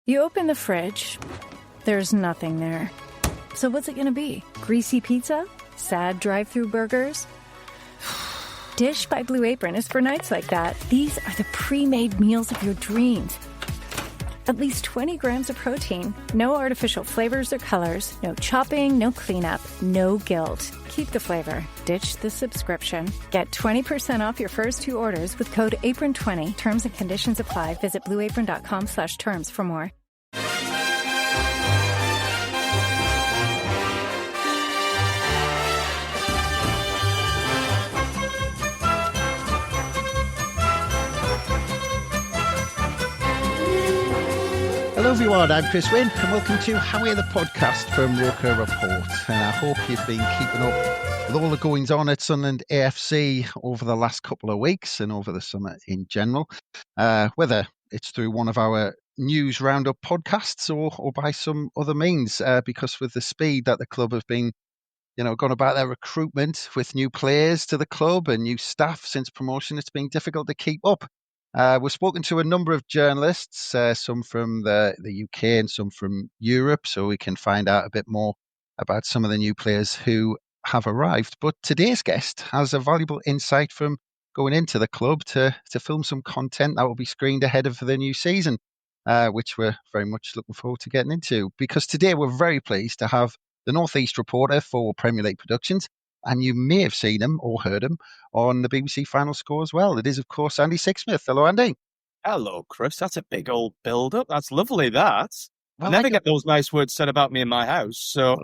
You open the fridge, there's nothing there. So what's it gonna be? Greasy pizza? Sad drive-thru burgers? Dish by Blue Apron is for nights like that. These are the pre-made meals of your dreams. At least 20 grams of protein, no artificial flavors or colors, no chopping, no cleanup, no guilt. Keep the flavor. Ditch the subscription. Get 20% off your first 2 orders with code APRON20. Terms and conditions apply. Visit blueapron.com/terms for more. Hello everyone, I'm Chris Wynn and welcome to Howie the podcast from Roker Report. And I hope you've been keeping up with all the goings on at Sunderland AFC over the last couple of weeks and over the summer in general, whether it's through one of our news roundup podcasts or by some other means, because with the speed that the club have been gone about their recruitment with new players to the club and new staff since promotion, it's been difficult to keep up. We've spoken to a number of journalists, some from the UK and some from Europe, so we can find out a bit more about some of the new players who have arrived. But today's guest has a valuable insight from going into the club to film some content that will be screened ahead of the new season, which we're very much looking forward to getting into. Because today we're very pleased to have the North East reporter for Premier League Productions, and you may have seen him or heard him on the BBC Final Score as well. It is, of course, Andy Sixsmith. Hello, Andy. Hello, Chris. That's a big old build-up. That's lovely, that. Well, I never get those nice words said about me in my house, so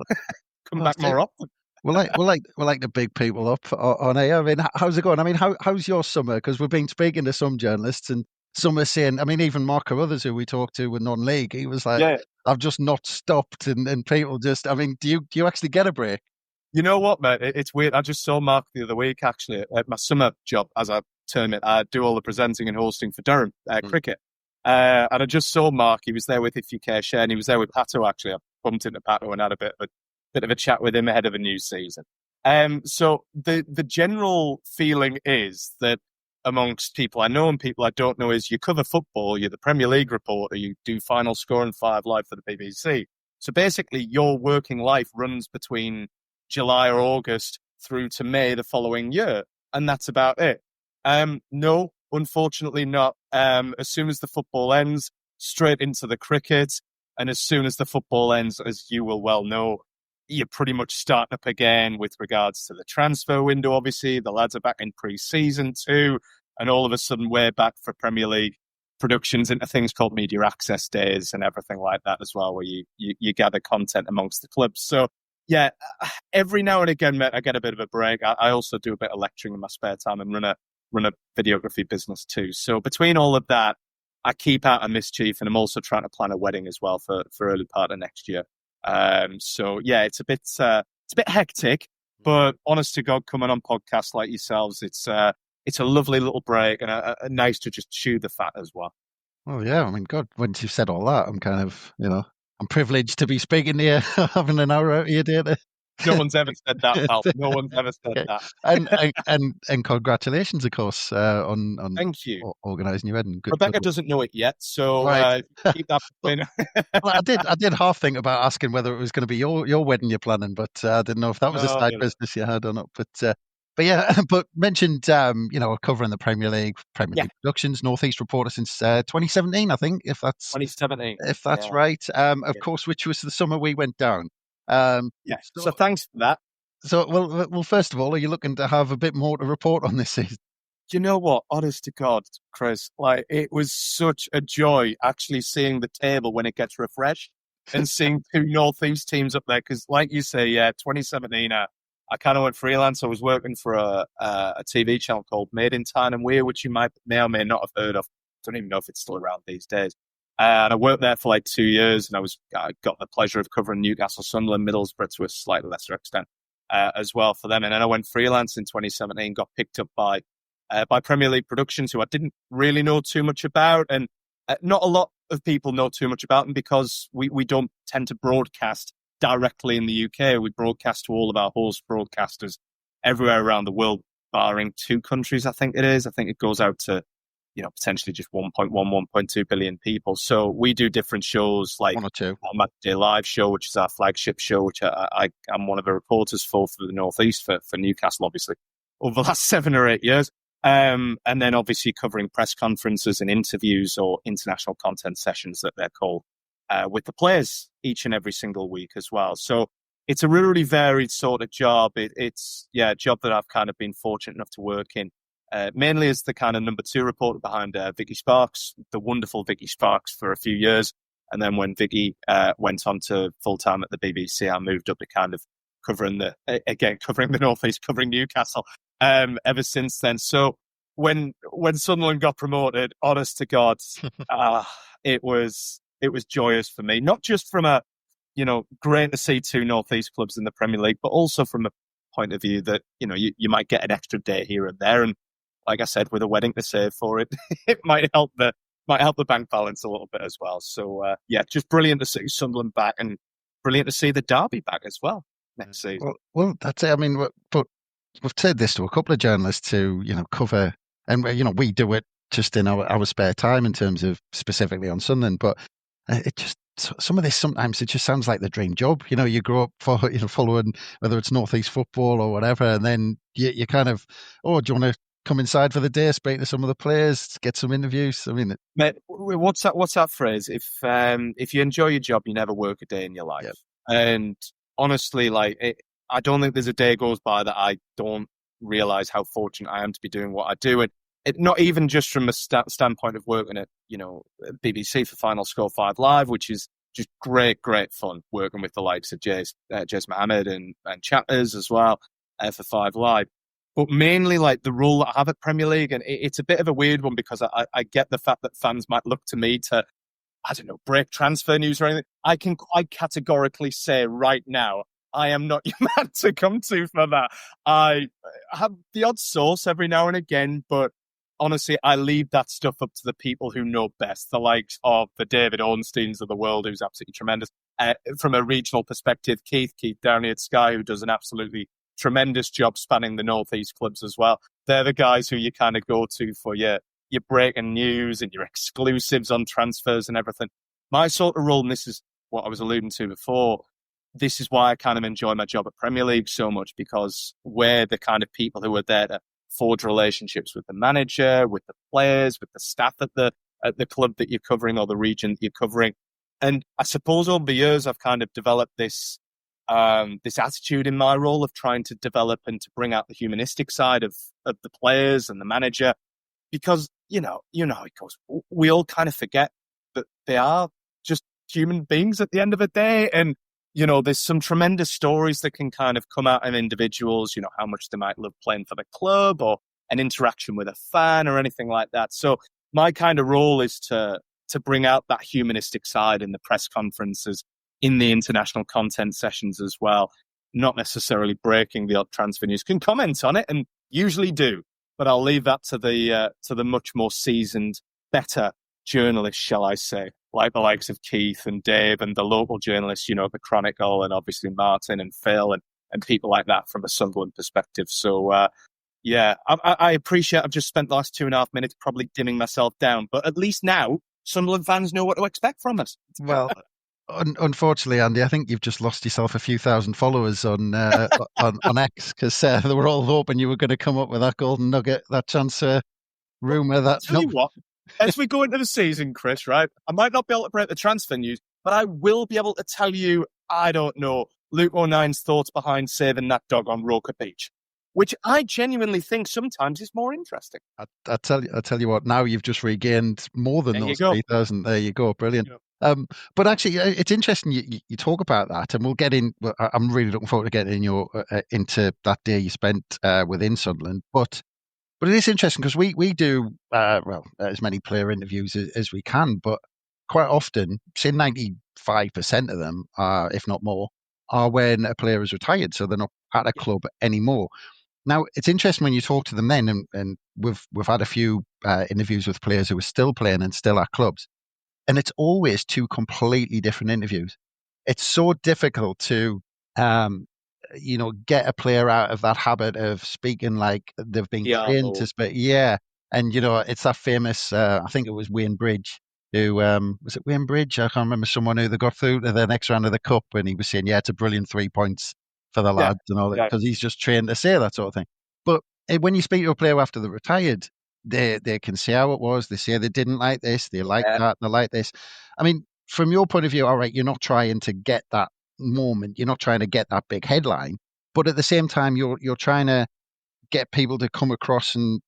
come back more often. we like the big people up on air. I mean, how's it going? I mean, how's your summer? Because we've been speaking to some journalists and some are saying, I mean, even Mark Carruthers, who we talked to with non-league, he was like, I've just not stopped. And people just, I mean, do you actually get a break? You know what, mate? It's weird. I just saw Mark the other week, actually, at my summer job, as I term it. I do all the presenting and hosting for Durham cricket. And I just saw Mark. He was there with If You Care Share, and he was there with Pato, actually. I bumped into Pato and had a bit of a chat with him ahead of a new season. So the general feeling is that amongst people I know and people I don't know is you cover football, you're the Premier League reporter, you do Final Score and 5 Live for the BBC. So basically, your working life runs between July or August through to May the following year. And that's about it. No, unfortunately not. As soon as the football ends, straight into the cricket. And as soon as the football ends, as you will well know, you're pretty much starting up again with regards to the transfer window, obviously. The lads are back in pre-season too. And all of a sudden, we're back for Premier League productions into things called media access days and everything like that as well, where you gather content amongst the clubs. So, yeah, every now and again, mate, I get a bit of a break. I also do a bit of lecturing in my spare time and run a videography business too. So between all of that, I keep out of mischief, and I'm also trying to plan a wedding as well for early part of next year. So yeah, it's a bit hectic, but honest to God, coming on podcasts like yourselves, it's a lovely little break and nice to just chew the fat as well. Oh yeah, I mean, God, once you've said all that, I'm kind of, I'm privileged to be speaking here, having an hour out of your day. No one's ever said that, pal. No one's ever said that. And congratulations, of course, on thank you organising your wedding. Rebecca doesn't know it yet, so right. Keep that between. Well, I did half think about asking whether it was going to be your wedding you're planning, but I didn't know if that was a side business you had or not. But yeah, but mentioned, covering the Premier League Productions, North East reporter since 2017, I think, if that's 2017, if that's right. Of course, which was the summer we went down. So thanks for that. So, well, first of all, are you looking to have a bit more to report on this season? You know what? Honest to God, Chris, it was such a joy actually seeing the table when it gets refreshed and seeing 2 North East teams up there. Because, like you say, 2017. I kind of went freelance. I was working for a TV channel called Made in Tyne and Weir, which you may or may not have heard of. I don't even know if it's still around these days. And I worked there for like 2 years, and I got the pleasure of covering Newcastle, Sunderland, Middlesbrough to a slightly lesser extent as well for them. And then I went freelance in 2017, got picked up by Premier League Productions, who I didn't really know too much about, and not a lot of people know too much about them because we don't tend to broadcast directly in the UK. We broadcast to all of our host broadcasters everywhere around the world, barring 2 countries, I think it is. I think it goes out to potentially just 1.2 billion people. So we do different shows like one or two. Our Match Day Live show, which is our flagship show, which I'm one of the reporters for the Northeast for Newcastle, obviously, over the last 7 or 8 years. And then obviously covering press conferences and interviews or international content sessions that they're called with the players each and every single week as well. So it's a really varied sort of job. It's a job that I've kind of been fortunate enough to work in. Mainly as the kind of number 2 reporter behind Vicky Sparks, the wonderful Vicky Sparks, for a few years. And then when Vicky went on to full-time at the BBC, I moved up to kind of covering the Northeast, covering Newcastle ever since then. So when Sunderland got promoted, honest to God, it was joyous for me. Not just from a, great to see 2 Northeast clubs in the Premier League, but also from a point of view that, you might get an extra day here and there. And like I said, with a wedding to save for it, it might help the bank balance a little bit as well. So just brilliant to see Sunderland back, and brilliant to see the derby back as well next season. Well, that's it. I mean, but we've said this to a couple of journalists who cover, and we do it just in our spare time in terms of specifically on Sunderland. But it just, some of this, sometimes it just sounds like the dream job. You grow up for following whether it's Northeast football or whatever, and then you kind of, do you want to come inside for the day, speak to some of the players, get some interviews? I mean, mate, what's that phrase? If you enjoy your job, you never work a day in your life. Yep. And honestly, I don't think there's a day goes by that I don't realize how fortunate I am to be doing what I do. And not even just from a standpoint of working at BBC for Final Score 5 Live, which is just great fun, working with the likes of Jez Mohammed and Chatters as well for 5 Live. But mainly the role that I have at Premier League, and it's a bit of a weird one because I get the fact that fans might look to me to, I don't know, break transfer news or anything. I can quite categorically say right now, I am not your man to come to for that. I have the odd source every now and again, but honestly, I leave that stuff up to the people who know best, the likes of the David Ornsteins of the world, who's absolutely tremendous. From a regional perspective, Keith down here at Sky, who does an absolutely tremendous job spanning the Northeast clubs as well. They're the guys who you kind of go to for your breaking news and your exclusives on transfers and everything. My sort of role, and this is what I was alluding to before, this is why I kind of enjoy my job at Premier League so much, because we're the kind of people who are there to forge relationships with the manager, with the players, with the staff at the club that you're covering or the region that you're covering. And I suppose over the years I've kind of developed this attitude in my role of trying to develop and to bring out the humanistic side of the players and the manager, because you know how it goes. We all kind of forget that they are just human beings at the end of the day, and there's some tremendous stories that can kind of come out of individuals, how much they might love playing for the club or an interaction with a fan or anything like that. So my kind of role is to bring out that humanistic side in the press conferences, in the international content sessions as well, not necessarily breaking the odd transfer news. Can comment on it, and usually do, but I'll leave that to the much more seasoned, better journalists, shall I say, like the likes of Keith and Dave and the local journalists, the Chronicle, and obviously Martin and Phil and people like that from a Sunderland perspective. So, I appreciate I've just spent the last 2.5 minutes probably dimming myself down, but at least now Sunderland fans know what to expect from us. Well, unfortunately, Andy, I think you've just lost yourself a few thousand followers on X, because they were all hoping you were going to come up with that golden nugget, that transfer rumour. Tell you what, as we go into the season, Chris, right, I might not be able to break the transfer news, but I will be able to tell you, I don't know, Luke O'Nine's thoughts behind saving that dog on Roker Beach, which I genuinely think sometimes is more interesting. I tell you what, now you've just regained more than those 3,000. There you go, brilliant. Yeah. But actually, it's interesting you talk about that, and we'll get in. I'm really looking forward to getting into that day you spent within Sunderland. But it is interesting because we do as many player interviews as we can, but quite often, say 95% of them, if not more, are when a player is retired, so they're not at a club anymore. Now, it's interesting when you talk to them then, and we've had a few interviews with players who are still playing and still at clubs, and it's always 2 completely different interviews. It's so difficult to, get a player out of that habit of speaking like they've been trained to speak. Yeah. And, it's that famous, I think it was Wayne Bridge, who, was it Wayne Bridge? I can't remember, someone who they got through to the next round of the cup, and he was saying, yeah, it's a brilliant 3 points for the Yeah, lads and all that, yeah, because he's just trained to say that sort of thing. But when you speak to a player after they're retired, they can say how it was. They say they didn't like this, they like yeah. that, they like this. I mean, from your point of view, all right, you're not trying to get that moment, you're not trying to get that big headline, but at the same time, you're trying to get people to come across and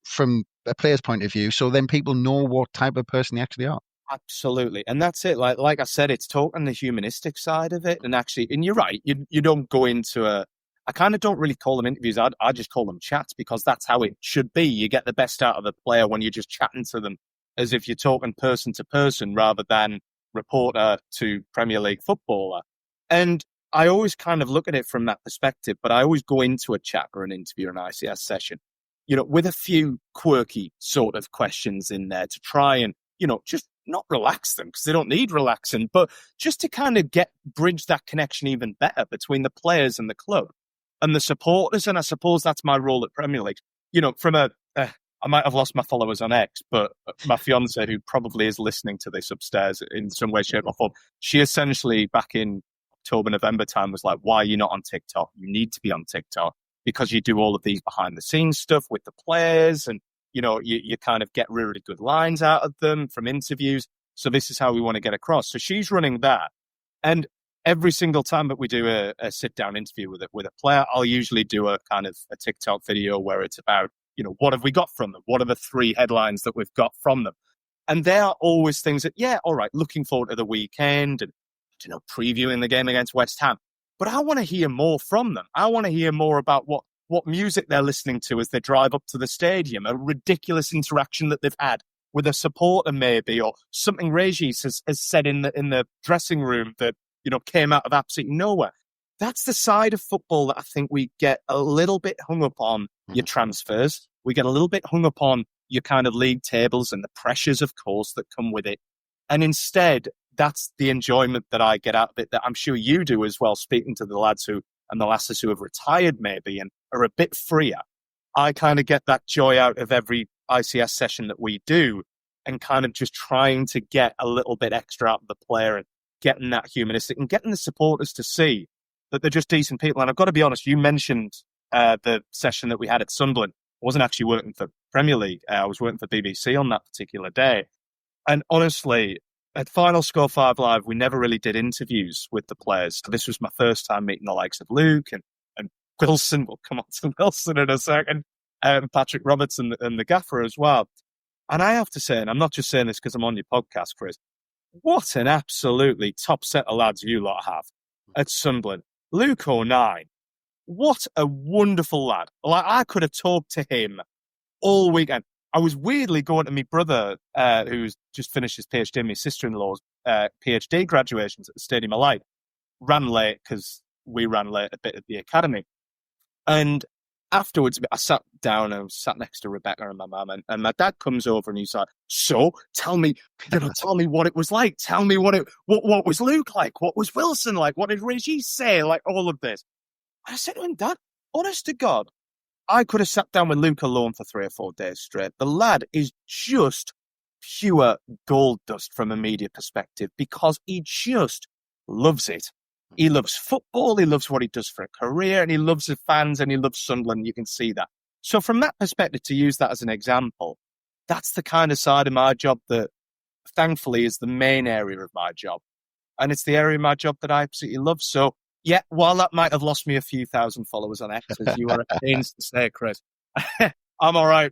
from a player's point of view, so then people know what type of person they actually are. Absolutely. And that's it. Like I said, it's talking the humanistic side of it. And actually, and you're right, you don't go into I kind of don't really call them interviews. I just call them chats, because that's how it should be. You get the best out of the player when you're just chatting to them as if you're talking person to person rather than reporter to Premier League footballer. And I always kind of look at it from that perspective, but I always go into a chat or an interview or an ICS session, with a few quirky sort of questions in there to try and, just not relax them, because they don't need relaxing, but just to kind of bridge that connection even better between the players and the club and the supporters. And I suppose that's my role at Premier League. I might have lost my followers on X, but my fiance, who probably is listening to this upstairs in some way, shape or form, she essentially back in October, November time was like, why are you not on TikTok? You need to be on TikTok, because you do all of these behind the scenes stuff with the players, and you kind of get really good lines out of them from interviews. So this is how we want to get across. So she's running that. And every single time that we do a sit-down interview with a player, I'll usually do a kind of a TikTok video where it's about, what have we got from them? What are the 3 headlines that we've got from them? And there are always things that, yeah, all right, looking forward to the weekend and, previewing the game against West Ham. But I want to hear more from them. I want to hear more about what music they're listening to as they drive up to the stadium, a ridiculous interaction that they've had with a supporter maybe, or something Regis has said in the dressing room that, came out of absolutely nowhere. That's the side of football that I think we get a little bit hung up on. Your transfers. We get a little bit hung up on your kind of league tables and the pressures, of course, that come with it. And instead, that's the enjoyment that I get out of it, that I'm sure you do as well, speaking to the lads and the lasses who have retired maybe and are a bit freer. I kind of get that joy out of every ICS session that we do, and kind of just trying to get a little bit extra out of the player and getting that humanistic and getting the supporters to see that they're just decent people. And I've got to be honest, you mentioned the session that we had at Sunderland. I wasn't actually working for Premier League. I was working for BBC on that particular day. And honestly, at Final Score 5 Live, we never really did interviews with the players. So this was my first time meeting the likes of Luke and Wilson. We'll come on to Wilson in a second. Patrick Roberts and the gaffer as well. And I have to say, and I'm not just saying this because I'm on your podcast, Chris, what an absolutely top set of lads you lot have at Sunderland. Luke O'Nine, what a wonderful lad. Like, I could have talked to him all weekend. I was weirdly going to my brother, who's just finished his PhD, and my sister-in-law's PhD graduations at the Stadium of Light. Ran late because we ran late a bit at the academy. And afterwards, I sat down and I was sat next to Rebecca and my mum, and my dad comes over and he's like, so tell me what it was like. Tell me what was Luke like? What was Wilson like? What did Regis say? Like, all of this. I said to him, Dad, honest to God, I could have sat down with Luke alone for 3 or 4 days straight. The lad is just pure gold dust from a media perspective, because he just loves it. He loves football, he loves what he does for a career, and he loves the fans, and he loves Sunderland. You can see that. So from that perspective, to use that as an example, that's the kind of side of my job that, thankfully, is the main area of my job. And it's the area of my job that I absolutely love. So, yeah, while that might have lost me a few thousand followers on X, as you were at pains to say, Chris, I'm all right.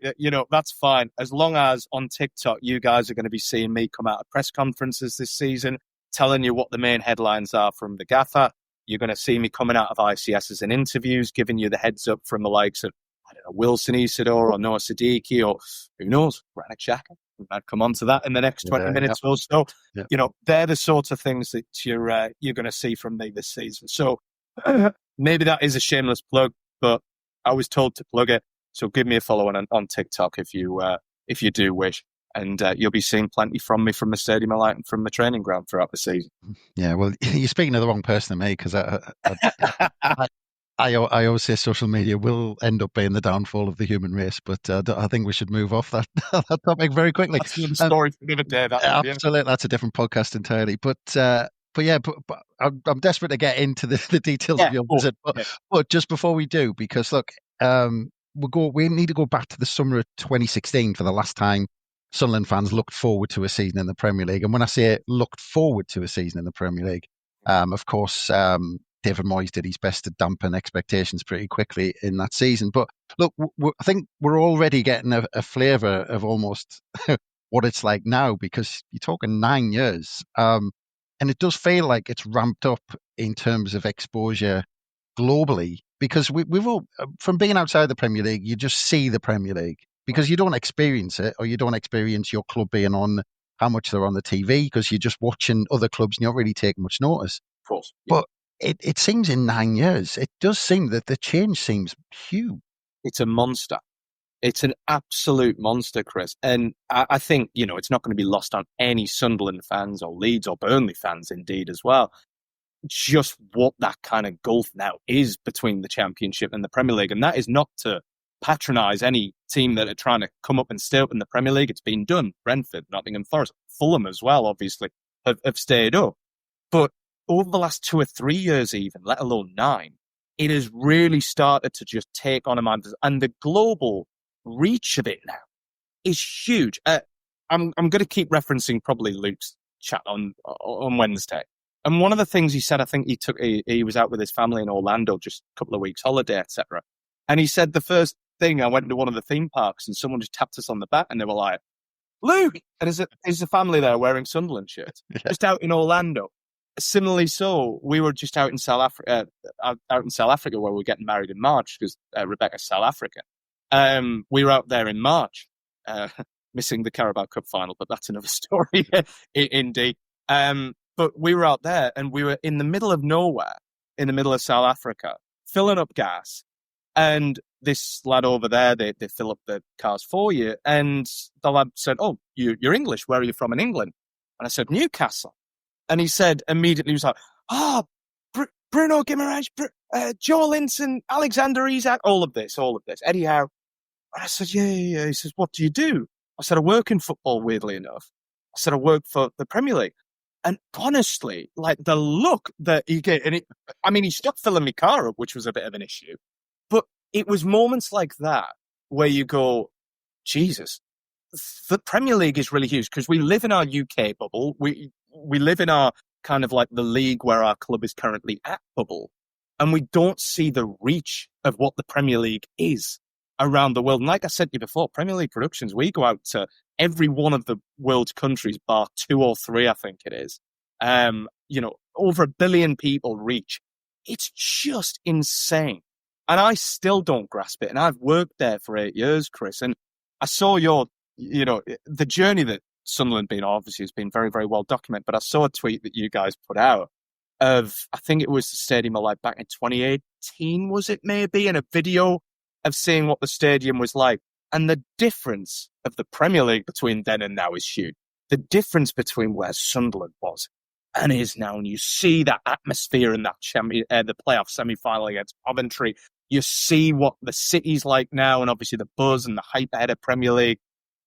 That's fine. As long as on TikTok, you guys are going to be seeing me come out of press conferences this season, telling you what the main headlines are from the gaffer. You're going to see me coming out of ICSs and interviews, giving you the heads up from the likes of, I don't know, Wilson Isidor or Noah Siddiqui, or who knows, Granit Xhaka. We might come on to that in the next 20 minutes or so. Yeah. They're the sorts of things that you're going to see from me this season. So maybe that is a shameless plug, but I was told to plug it. So give me a follow on TikTok if you do wish. And you'll be seeing plenty from me from the Stadium of Light and from the training ground throughout the season. Yeah, well, you're speaking to the wrong person to me, because I always say social media will end up being the downfall of the human race, but I think we should move off that, that topic very quickly. That's another story for another day. Absolutely, that's a different podcast entirely. But yeah, but I'm desperate to get into the details of your visit. But just before we do, because look, we need to go back to the summer of 2016 for the last time Sunderland fans looked forward to a season in the Premier League. And when I say looked forward to a season in the Premier League, of course, David Moyes did his best to dampen expectations pretty quickly in that season. But look, I think we're already getting a flavour of almost what it's like now, because you're talking 9 years. And it does feel like it's ramped up in terms of exposure globally, because we've all, from being outside the Premier League, you just see the Premier League because you don't experience it, or you don't experience your club being on, how much they're on the TV, because you're just watching other clubs and you don't really take much notice. Of course. Yeah. But it seems in 9 years, it does seem that the change seems huge. It's a monster. It's an absolute monster, Chris. And I think, it's not going to be lost on any Sunderland fans or Leeds or Burnley fans, indeed, as well. Just what that kind of gulf now is between the Championship and the Premier League. And that is not to patronise any team that are trying to come up and stay up in the Premier League. It's been done. Brentford, Nottingham Forest, Fulham as well, obviously, have stayed up. But over the last 2 or 3 years even, let alone 9, it has really started to just take on a mind. And the global reach of it now is huge. I'm going to keep referencing probably Luke's chat on Wednesday. And one of the things he said, I think he was out with his family in Orlando, just a couple of weeks holiday, etc. And he said the first thing, I went to one of the theme parks and someone just tapped us on the back and they were like, Luke! And there's a family there wearing Sunderland shirts, just out in Orlando. Similarly, so we were just out in South Africa, where we were getting married in March, because Rebecca's South African. We were out there in March, missing the Carabao Cup final, but that's another story, indeed. But we were out there, and we were in the middle of nowhere, in the middle of South Africa, filling up gas. And this lad over there, they fill up the cars for you. And the lad said, "Oh, you're English. Where are you from in England?" And I said, "Newcastle." And he said immediately, he was like, Bruno Guimaraes, Joe Linton, Alexander Isak, all of this, Eddie Howe. And I said, yeah. He says, "What do you do?" I said, "I work in football, weirdly enough." I said, "I work for the Premier League." And honestly, like the look that he gave, he stopped filling my car up, which was a bit of an issue. But it was moments like that where you go, Jesus, the Premier League is really huge, because we live in our UK bubble. We live in our kind of like the league where our club is currently at bubble. And we don't see the reach of what the Premier League is around the world. And like I said to you before, Premier League Productions, we go out to every one of the world's countries, bar 2 or 3, I think it is. Over 1 billion people reach. It's just insane. And I still don't grasp it. And I've worked there for 8 years, Chris. And I saw the journey that Sunderland been obviously has been very, very well documented. But I saw a tweet that you guys put out of, I think it was the Stadium of Light back in 2018, was it maybe? And a video of seeing what the stadium was like. And the difference of the Premier League between then and now is huge. The difference between where Sunderland was and is now, and you see that atmosphere in that the playoff semi-final against Coventry. You see what the city's like now, and obviously the buzz and the hype ahead of Premier League.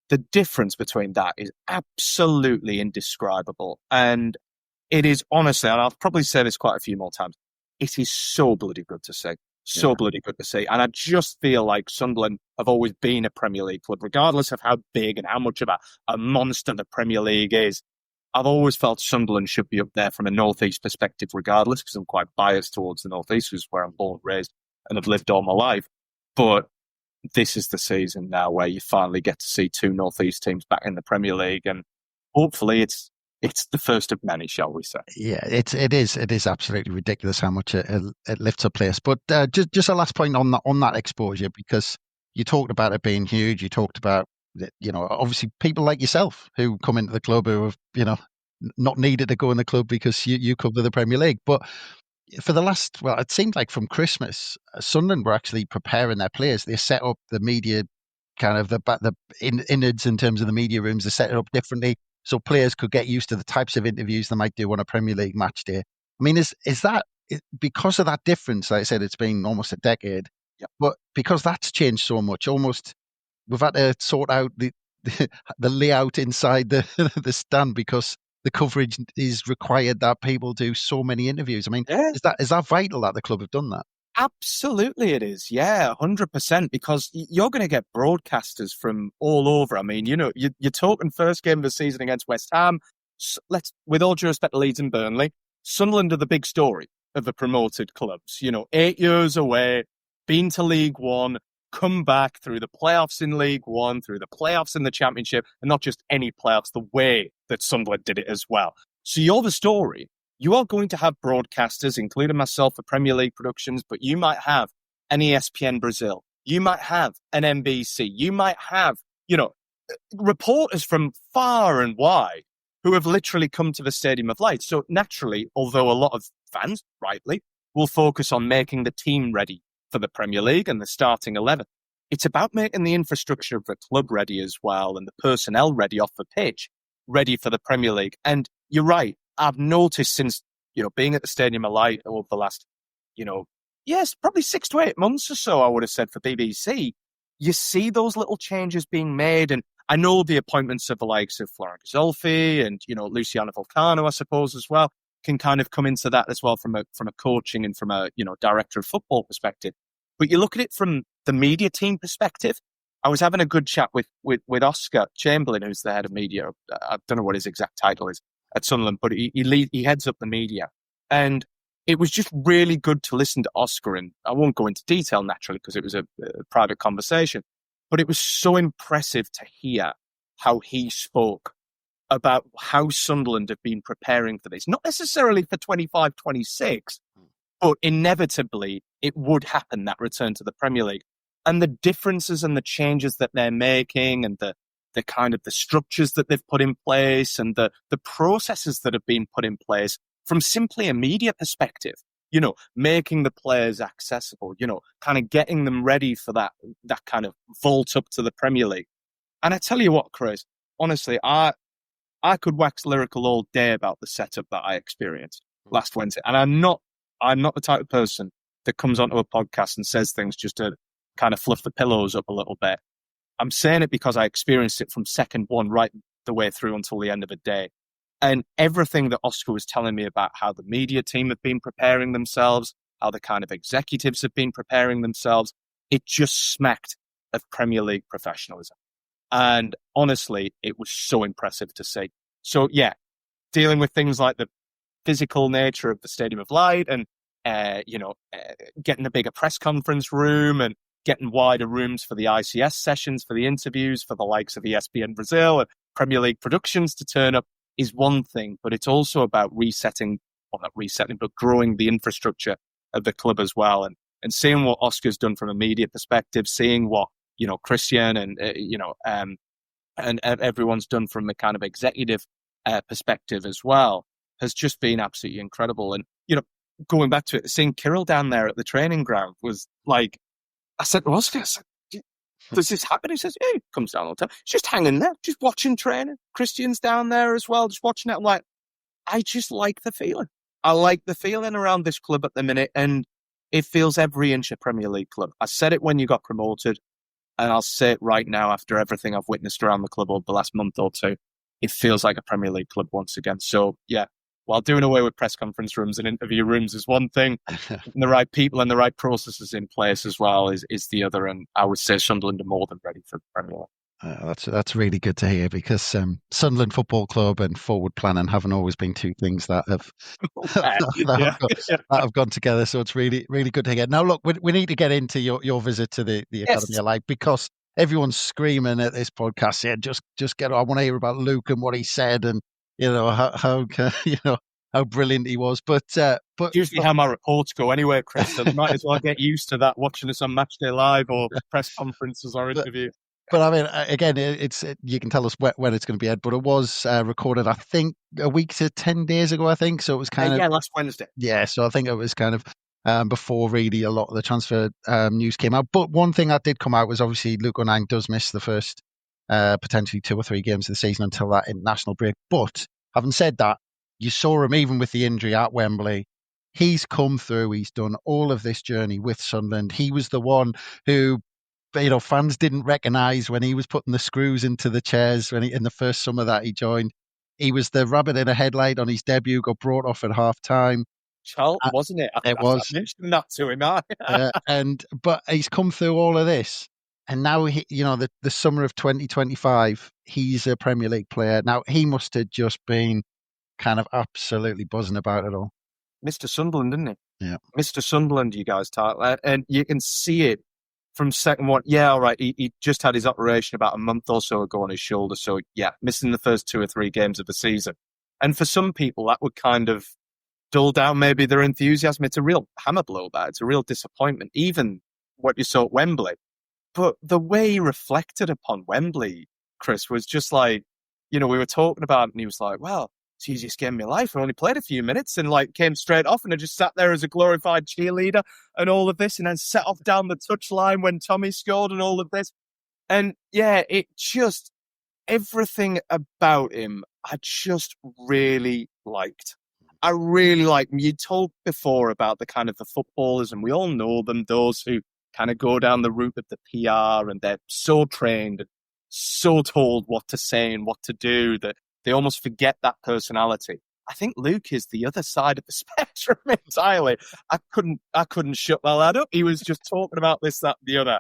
The difference between that is absolutely indescribable. And it is honestly, and I'll probably say this quite a few more times, it is so bloody good to see. Bloody good to see. And I just feel like Sunderland have always been a Premier League club, regardless of how big and how much of a monster the Premier League is. I've always felt Sunderland should be up there from a North East perspective, regardless, because I'm quite biased towards the North East, which is where I'm born, raised, and have lived all my life. But this is the season now where you finally get to see 2 North East teams back in the Premier League, and hopefully it's the first of many, shall we say? Yeah, it is absolutely ridiculous how much it lifts a place. But just a last point on that exposure, because you talked about it being huge. You talked about, obviously people like yourself who come into the club who have, not needed to go in the club because you cover the Premier League. But for the last, it seemed like from Christmas, Sunderland were actually preparing their players. They set up the media, kind of the innards in terms of the media rooms. They set it up differently so players could get used to the types of interviews they might do on a Premier League match day. I mean, is that because of that difference, like I said, it's been almost a decade. Yep. But because that's changed so much, almost we've had to sort out the layout inside the the stand because the coverage is required that people do so many interviews. I mean, Yeah. is that vital that the club have done that? Absolutely it is. Yeah, 100%, because you're going to get broadcasters from all over. I mean, you're talking first game of the season against West Ham. With all due respect to Leeds and Burnley, Sunderland are the big story of the promoted clubs. 8 years away, been to League One, come back through the playoffs in League One, through the playoffs in the Championship, and not just any playoffs, the way that Sunderland did it as well. So you're the story. You are going to have broadcasters, including myself, for Premier League productions, but you might have an ESPN Brazil. You might have an NBC. You might have, reporters from far and wide who have literally come to the Stadium of Light. So naturally, although a lot of fans, rightly, will focus on making the team ready for the Premier League and the starting 11, it's about making the infrastructure of the club ready as well and the personnel ready off the pitch, ready for the Premier League. And you're right. I've noticed since, being at the Stadium of Light over the last, probably 6 to 8 months or so, I would have said, for BBC, you see those little changes being made. And I know the appointments of the likes of Florent Zolfi and, Luciano Vulcano, I suppose, as well, can kind of come into that as well from a coaching and from a, director of football perspective. But you look at it from the media team perspective. I was having a good chat with Oscar Chamberlain, who's the head of media. I don't know what his exact title is at Sunderland, but he heads up the media. And it was just really good to listen to Oscar. And I won't go into detail, naturally, because it was a private conversation. But it was so impressive to hear how he spoke about how Sunderland have been preparing for this. Not necessarily for 25-26, but inevitably it would happen, that return to the Premier League. And the differences and the changes that they're making and the kind of the structures that they've put in place and the processes that have been put in place from simply a media perspective, making the players accessible, kind of getting them ready for that kind of vault up to the Premier League. And I tell you what, Chris, honestly, I could wax lyrical all day about the setup that I experienced last Wednesday. And I'm not the type of person that comes onto a podcast and says things just to kind of fluff the pillows up a little bit. I'm saying it because I experienced it from second one right the way through until the end of the day. And everything that Oscar was telling me about how the media team have been preparing themselves, how the kind of executives have been preparing themselves, it just smacked of Premier League professionalism. And honestly, it was so impressive to see. So yeah, dealing with things like the physical nature of the Stadium of Light and, getting a bigger press conference room and getting wider rooms for the ICS sessions, for the interviews, for the likes of ESPN Brazil and Premier League productions to turn up is one thing, but it's also about but growing the infrastructure of the club as well. And seeing what Oscar's done from a media perspective, seeing what, Christian and everyone's done from a kind of executive perspective as well has just been absolutely incredible. And, going back to it, seeing Kirill down there at the training ground was like, I said to Oscar, does this happen? He says, yeah, he comes down all the time. He's just hanging there, just watching training. Christian's down there as well, just watching it. I'm like, I just like the feeling. I like the feeling around this club at the minute, and it feels every inch a Premier League club. I said it when you got promoted, and I'll say it right now after everything I've witnessed around the club over the last month or two. It feels like a Premier League club once again. So, yeah, while doing away with press conference rooms and interview rooms is one thing, the right people and the right processes in place as well is the other. And I would say Sunderland are more than ready for the Premier League. That's really good to hear, because Sunderland Football Club and forward planning haven't always been two things that have gone together. So it's really, really good to hear. Now, look, we need to get into your visit to the Academy of Light, because everyone's screaming at this podcast saying, just get on. I want to hear about Luke and what he said, and how brilliant he was. But usually how my reports go anyway, Chris. So might as well get used to that, watching us on Matchday Live or press conferences or interviews. But I mean, again, you can tell us when it's going to be aired, but it was recorded, I think, a week to 10 days ago, I think. So it was kind of... last Wednesday. Yeah, so I think it was kind of before really a lot of the transfer news came out. But one thing that did come out was obviously Luke O'Nien does miss the first potentially 2 or 3 games of the season until that international break. But having said that, you saw him even with the injury at Wembley. he's come through. He's done all of this journey with Sunderland. He was the one who, fans didn't recognise when he was putting the screws into the chairs in the first summer that he joined. He was the rabbit in a headlight on his debut, got brought off at half time. Charlton, wasn't it? It was. I mentioned that to him. But he's come through all of this. And now, the summer of 2025, he's a Premier League player. Now, he must have just been kind of absolutely buzzing about it all. Mr. Sunderland, didn't he? Yeah. Mr. Sunderland, you guys talk. And you can see it from second one. Yeah, all right. He just had his operation about a month or so ago on his shoulder. So, yeah, missing the first 2 or 3 games of the season. And for some people, that would kind of dull down maybe their enthusiasm. It's a real hammer blow, that. It's a real disappointment, even what you saw at Wembley. But the way he reflected upon Wembley, Chris, was just like, we were talking about it, and he was like, well, it's the easiest game of my life. I only played a few minutes and came straight off, and I just sat there as a glorified cheerleader and all of this, and then set off down the touchline when Tommy scored and all of this. And yeah, it just, everything about him I just really liked. I really like, you told before about the kind of the footballers, and we all know them, those who kind of go down the route of the PR, and they're so trained and so told what to say and what to do that they almost forget that personality. I think Luke is the other side of the spectrum entirely. I couldn't shut my lad up. He was just talking about this, that, the other.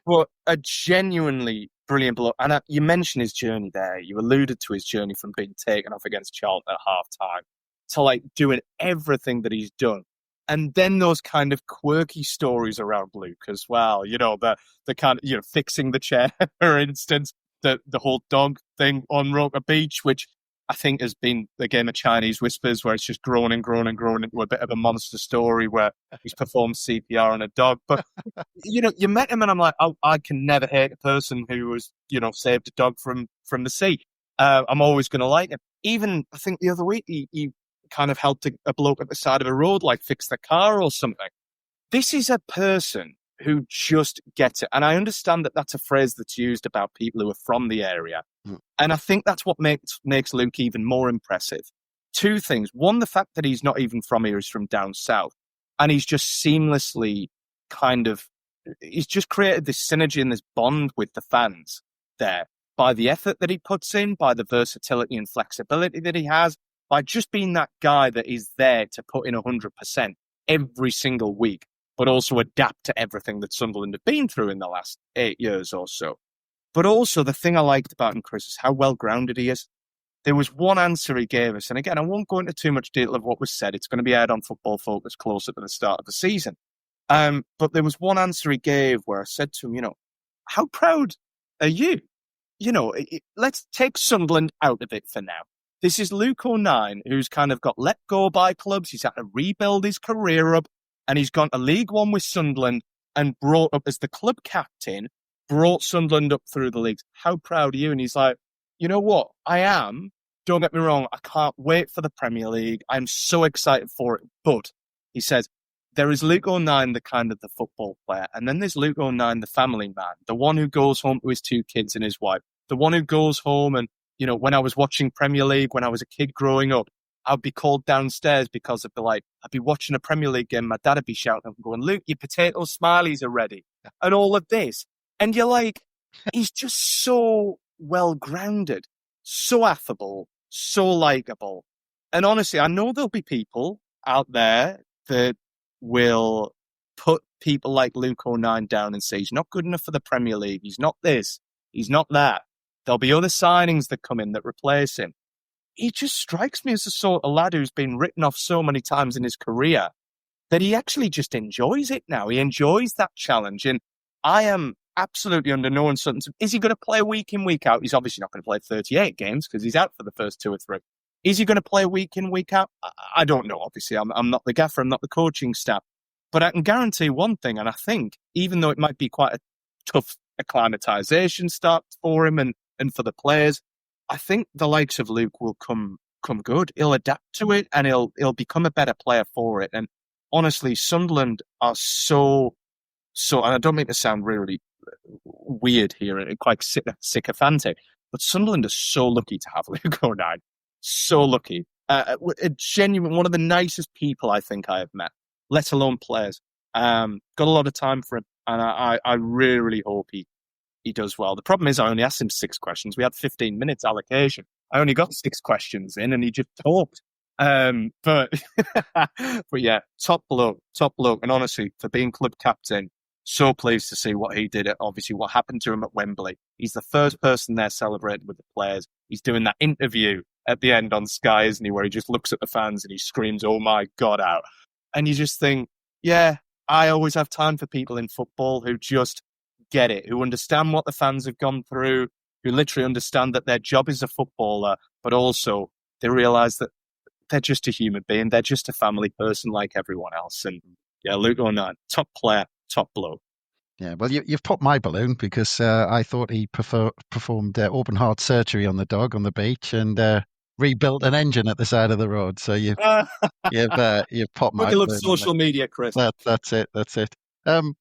But a genuinely brilliant bloke. And you mentioned his journey there. You alluded to his journey from being taken off against Charlton at half-time to doing everything that he's done. And then those kind of quirky stories around Luke as well. The kind of, fixing the chair, for instance, the whole dog thing on Roker Beach, which I think has been the game of Chinese whispers, where it's just grown and grown and grown into a bit of a monster story where he's performed CPR on a dog. But, you met him and I'm like, I can never hate a person who has, saved a dog from the sea. I'm always going to like him. Even, I think the other week, he kind of helped a bloke at the side of a road, fix the car or something. This is a person who just gets it. And I understand that that's a phrase that's used about people who are from the area. Mm. And I think that's what makes Luke even more impressive. 2 things. One, the fact that he's not even from here, he's from down south. And he's just seamlessly he's just created this synergy and this bond with the fans there by the effort that he puts in, by the versatility and flexibility that he has, by just being that guy that is there to put in 100% every single week, but also adapt to everything that Sunderland have been through in the last 8 years or so. But also the thing I liked about him, Chris, is how well-grounded he is. There was one answer he gave us, and again, I won't go into too much detail of what was said. It's going to be aired on Football Focus closer to the start of the season. But there was one answer he gave where I said to him, how proud are you? Let's take Sunderland out of it for now. This is Luke O'Nien, who's kind of got let go by clubs. He's had to rebuild his career up, and he's gone to League One with Sunderland and brought up as the club captain, brought Sunderland up through the leagues. How proud are you? And he's like, you know what? I am. Don't get me wrong. I can't wait for the Premier League. I'm so excited for it. But he says, there is Luke O'Nien, the kind of the football player. And then there's Luke O'Nien, the family man, the one who goes home to his 2 kids and his wife, the one who goes home and, when I was watching Premier League, when I was a kid growing up, I'd be called downstairs because I'd be watching a Premier League game. My dad would be shouting and going, Luke, your potato smileys are ready. And all of this. And you're like, he's just so well-grounded, so affable, so likable. And honestly, I know there'll be people out there that will put people like Luke O'Nien down and say, he's not good enough for the Premier League. He's not this. He's not that. There'll be other signings that come in that replace him. He just strikes me as the sort of lad who's been written off so many times in his career that he actually just enjoys it now. He enjoys that challenge. And I am absolutely under no uncertainty. Is he going to play week in, week out? He's obviously not going to play 38 games because he's out for the first 2 or 3. Is he going to play week in, week out? I don't know, obviously. I'm not the gaffer. I'm not the coaching staff. But I can guarantee one thing, and I think, even though it might be quite a tough acclimatization start for him and for the players, I think the likes of Luke will come good. He'll adapt to it and he'll become a better player for it. And honestly, Sunderland are so, and I don't mean to sound really weird here and quite sycophantic, but Sunderland are so lucky to have Luke O'Nien. So lucky. A genuine, one of the nicest people I think I have met, let alone players. Got a lot of time for him, and I really, really hope he does well. The problem is I only asked him 6 questions. We had 15 minutes allocation. I only got 6 questions in, and he just talked. But yeah, top bloke. And honestly, for being club captain, so pleased to see what he did. Obviously, what happened to him at Wembley. He's the first person there celebrating with the players. He's doing that interview at the end on Sky, isn't he, where he just looks at the fans and he screams, "Oh my God," out. And you just think, yeah, I always have time for people in football who just get it, who understand what the fans have gone through, who literally understand that their job is a footballer, but also they realise that they're just a human being. They're just a family person like everyone else. And yeah, Luke O'Neill, top player, top bloke. Yeah, well, you've popped my balloon because I thought he performed open heart surgery on the dog on the beach and rebuilt an engine at the side of the road. So you've popped my balloon. Look at social media, Chris. That's it.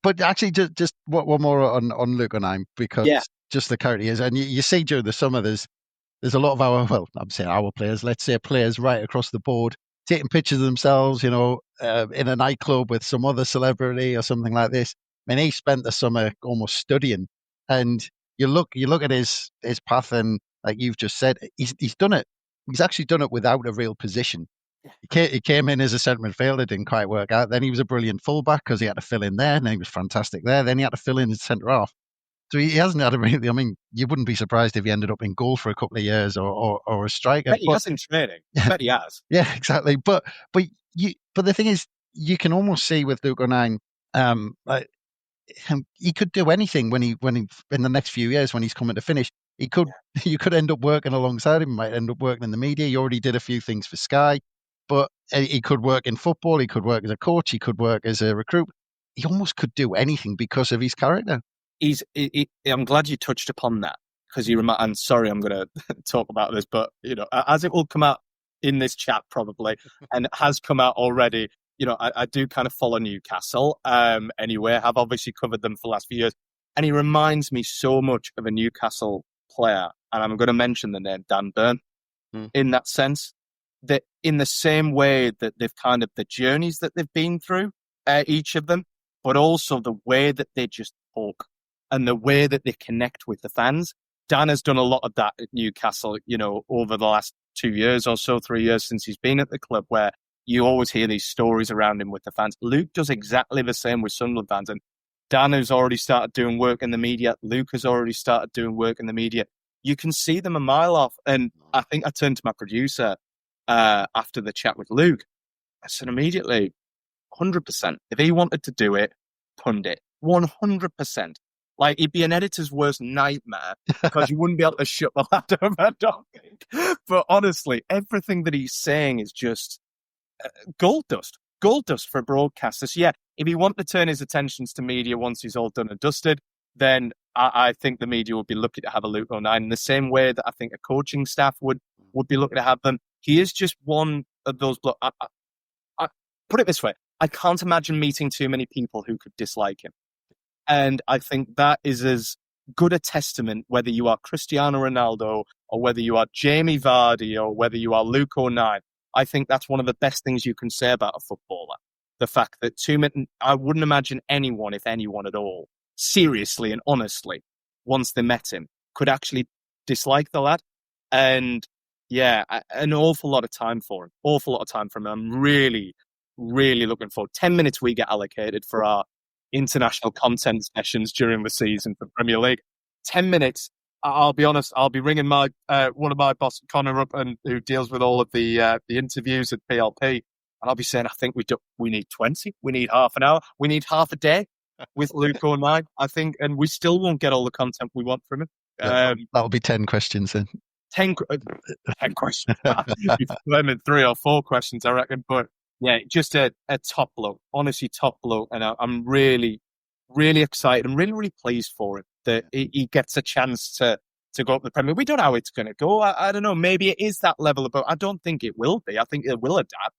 But actually, just one more on Luke O'Neill, because just the character he is, and you see during the summer there's a lot of I'm saying our players, let's say players right across the board, taking pictures of themselves, in a nightclub with some other celebrity or something like this. I mean, he spent the summer almost studying, and you look at his path, and like you've just said, he's done it. He's actually done it without a real position. He came in as a centre midfielder, didn't quite work out. Then he was a brilliant fullback because he had to fill in there, and he was fantastic there. Then he had to fill in as centre half. So he hasn't had a really. I mean, you wouldn't be surprised if he ended up in goal for a couple of years or a striker. He has in training. I bet he has. Yeah, exactly. But the thing is, you can almost see with Luke O'Neill, he could do anything when he in the next few years when he's coming to finish. You could end up working alongside him. Might end up working in the media. He already did a few things for Sky, but he could work in football. He could work as a coach. He could work as a recruit. He almost could do anything because of his character. I'm glad you touched upon that, because I'm sorry I'm going to talk about this, but as it will come out in this chat probably, and it has come out already. I do kind of follow Newcastle anyway. I've obviously covered them for the last few years, and he reminds me so much of a Newcastle player, and I'm going to mention the name Dan Burn in that sense, that in the same way that they've kind of the journeys that they've been through, each of them, but also the way that they just talk and the way that they connect with the fans. Dan has done a lot of that at Newcastle, over the last 2 years or so, 3 years since he's been at the club, where you always hear these stories around him with the fans. Luke does exactly the same with Sunderland fans. And Dan has already started doing work in the media. Luke has already started doing work in the media. You can see them a mile off. And I think I turned to my producer after the chat with Luke. I said immediately, 100%. If he wanted to do it, pundit. 100%. Like, it'd be an editor's worst nightmare because you wouldn't be able to shut the lad over, don't think. But honestly, everything that he's saying is just gold dust for a broadcaster. So yeah, if he wanted to turn his attentions to media once he's all done and dusted, then I think the media would be lucky to have a Luke O'Neill in the same way that I think a coaching staff would be lucky to have them. He is just one of those. I put it this way: I can't imagine meeting too many people who could dislike him. And I think that is as good a testament, whether you are Cristiano Ronaldo or whether you are Jamie Vardy or whether you are Luke O'Neill. I think that's one of the best things you can say about a footballer. The fact that I wouldn't imagine anyone, if anyone at all, seriously and honestly, once they met him, could actually dislike the lad. And yeah, an awful lot of time for him. I'm really, really looking forward. 10 minutes we get allocated for our international content sessions during the season for Premier League. 10 minutes. I'll be honest, I'll be ringing my one of my boss, Connor, up, and who deals with all of the interviews at PLP, and I'll be saying, I think we need 20, we need half an hour, we need half a day with Luke O'Neill, I think, and we still won't get all the content we want from him. That'll be 10 questions then. 10 questions. You've 3 or 4 questions, I reckon, but yeah, just a top bloke, honestly top bloke, and I'm really, really excited. I'm really, really pleased for him that he gets a chance to go up the Premier. We don't know how it's going to go. I don't know. Maybe it is that level, but I don't think it will be. I think it will adapt.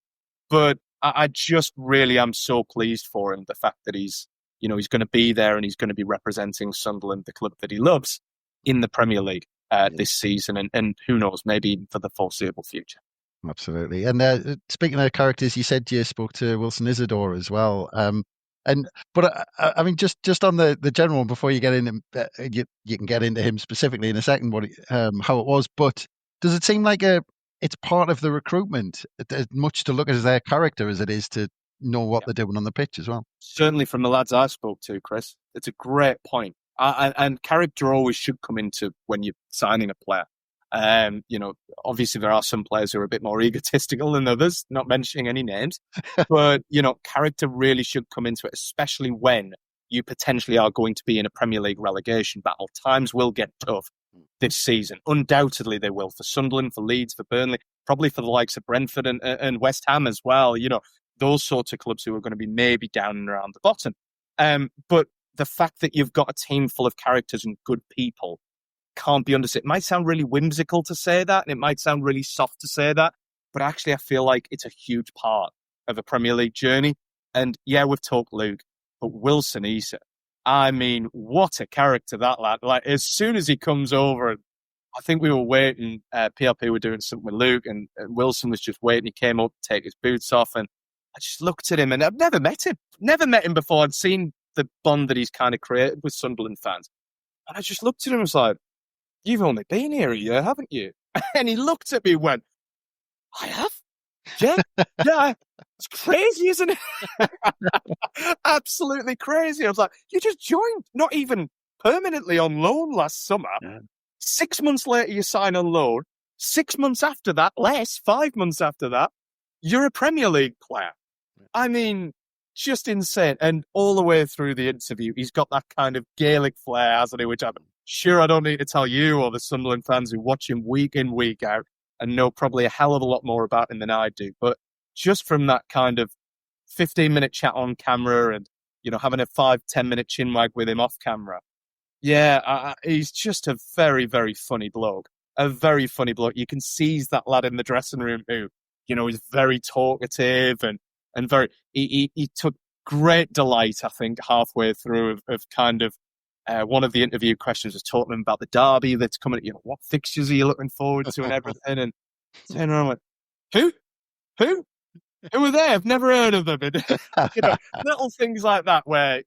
But I just really am so pleased for him. The fact that he's going to be there and he's going to be representing Sunderland, the club that he loves, in the Premier League this season, and who knows, maybe even for the foreseeable future. Absolutely. And speaking of characters, you said you spoke to Wilson Isidor as well. I mean, just on the general one before you get into you can get into him specifically in a second, how it was. But does it seem like it's part of the recruitment, as much to look at as their character as it is to know what they're doing on the pitch as well? Certainly, from the lads I spoke to, Chris, it's a great point. And character always should come into when you're signing a player. Obviously there are some players who are a bit more egotistical than others, not mentioning any names, but, character really should come into it, especially when you potentially are going to be in a Premier League relegation battle. Times will get tough this season. Undoubtedly they will, for Sunderland, for Leeds, for Burnley, probably for the likes of Brentford and West Ham as well. Those sorts of clubs who are going to be maybe down and around the bottom. But the fact that you've got a team full of characters and good people can't be understood. It might sound really whimsical to say that, and it might sound really soft to say that, but actually I feel like it's a huge part of a Premier League journey. And yeah, we've talked Luke, but Wilson Isidor, I mean, what a character that lad. Like, as soon as he comes over, I think we were waiting, PLP were doing something with Luke, and Wilson was just waiting. He came up to take his boots off, and I just looked at him, and I've never met him before. I'd seen the bond that he's kind of created with Sunderland fans. And I just looked at him and was like, "You've only been here a year, haven't you?" And he looked at me and went, "I have? Yeah, yeah. It's crazy, isn't it?" Absolutely crazy. I was like, "You just joined, not even permanently on loan last summer. Yeah. 6 months later, you sign on loan. 6 months after that, 5 months after that, you're a Premier League player." I mean, just insane. And all the way through the interview, he's got that kind of Gaelic flair, hasn't he? Which I'm sure I don't need to tell you or the Sunderland fans who watch him week in, week out and know probably a hell of a lot more about him than I do. But just from that kind of 15-minute chat on camera and, having a 5-10 minute chinwag with him off camera. Yeah, he's just a very, very funny bloke. A very funny bloke. You can see he's that lad in the dressing room who, is very talkative and very, he took great delight, I think, halfway through of kind of, one of the interview questions was talking about the derby that's coming. What fixtures are you looking forward to and everything? And turning around and went, who are they? I've never heard of them. And, little things like that where,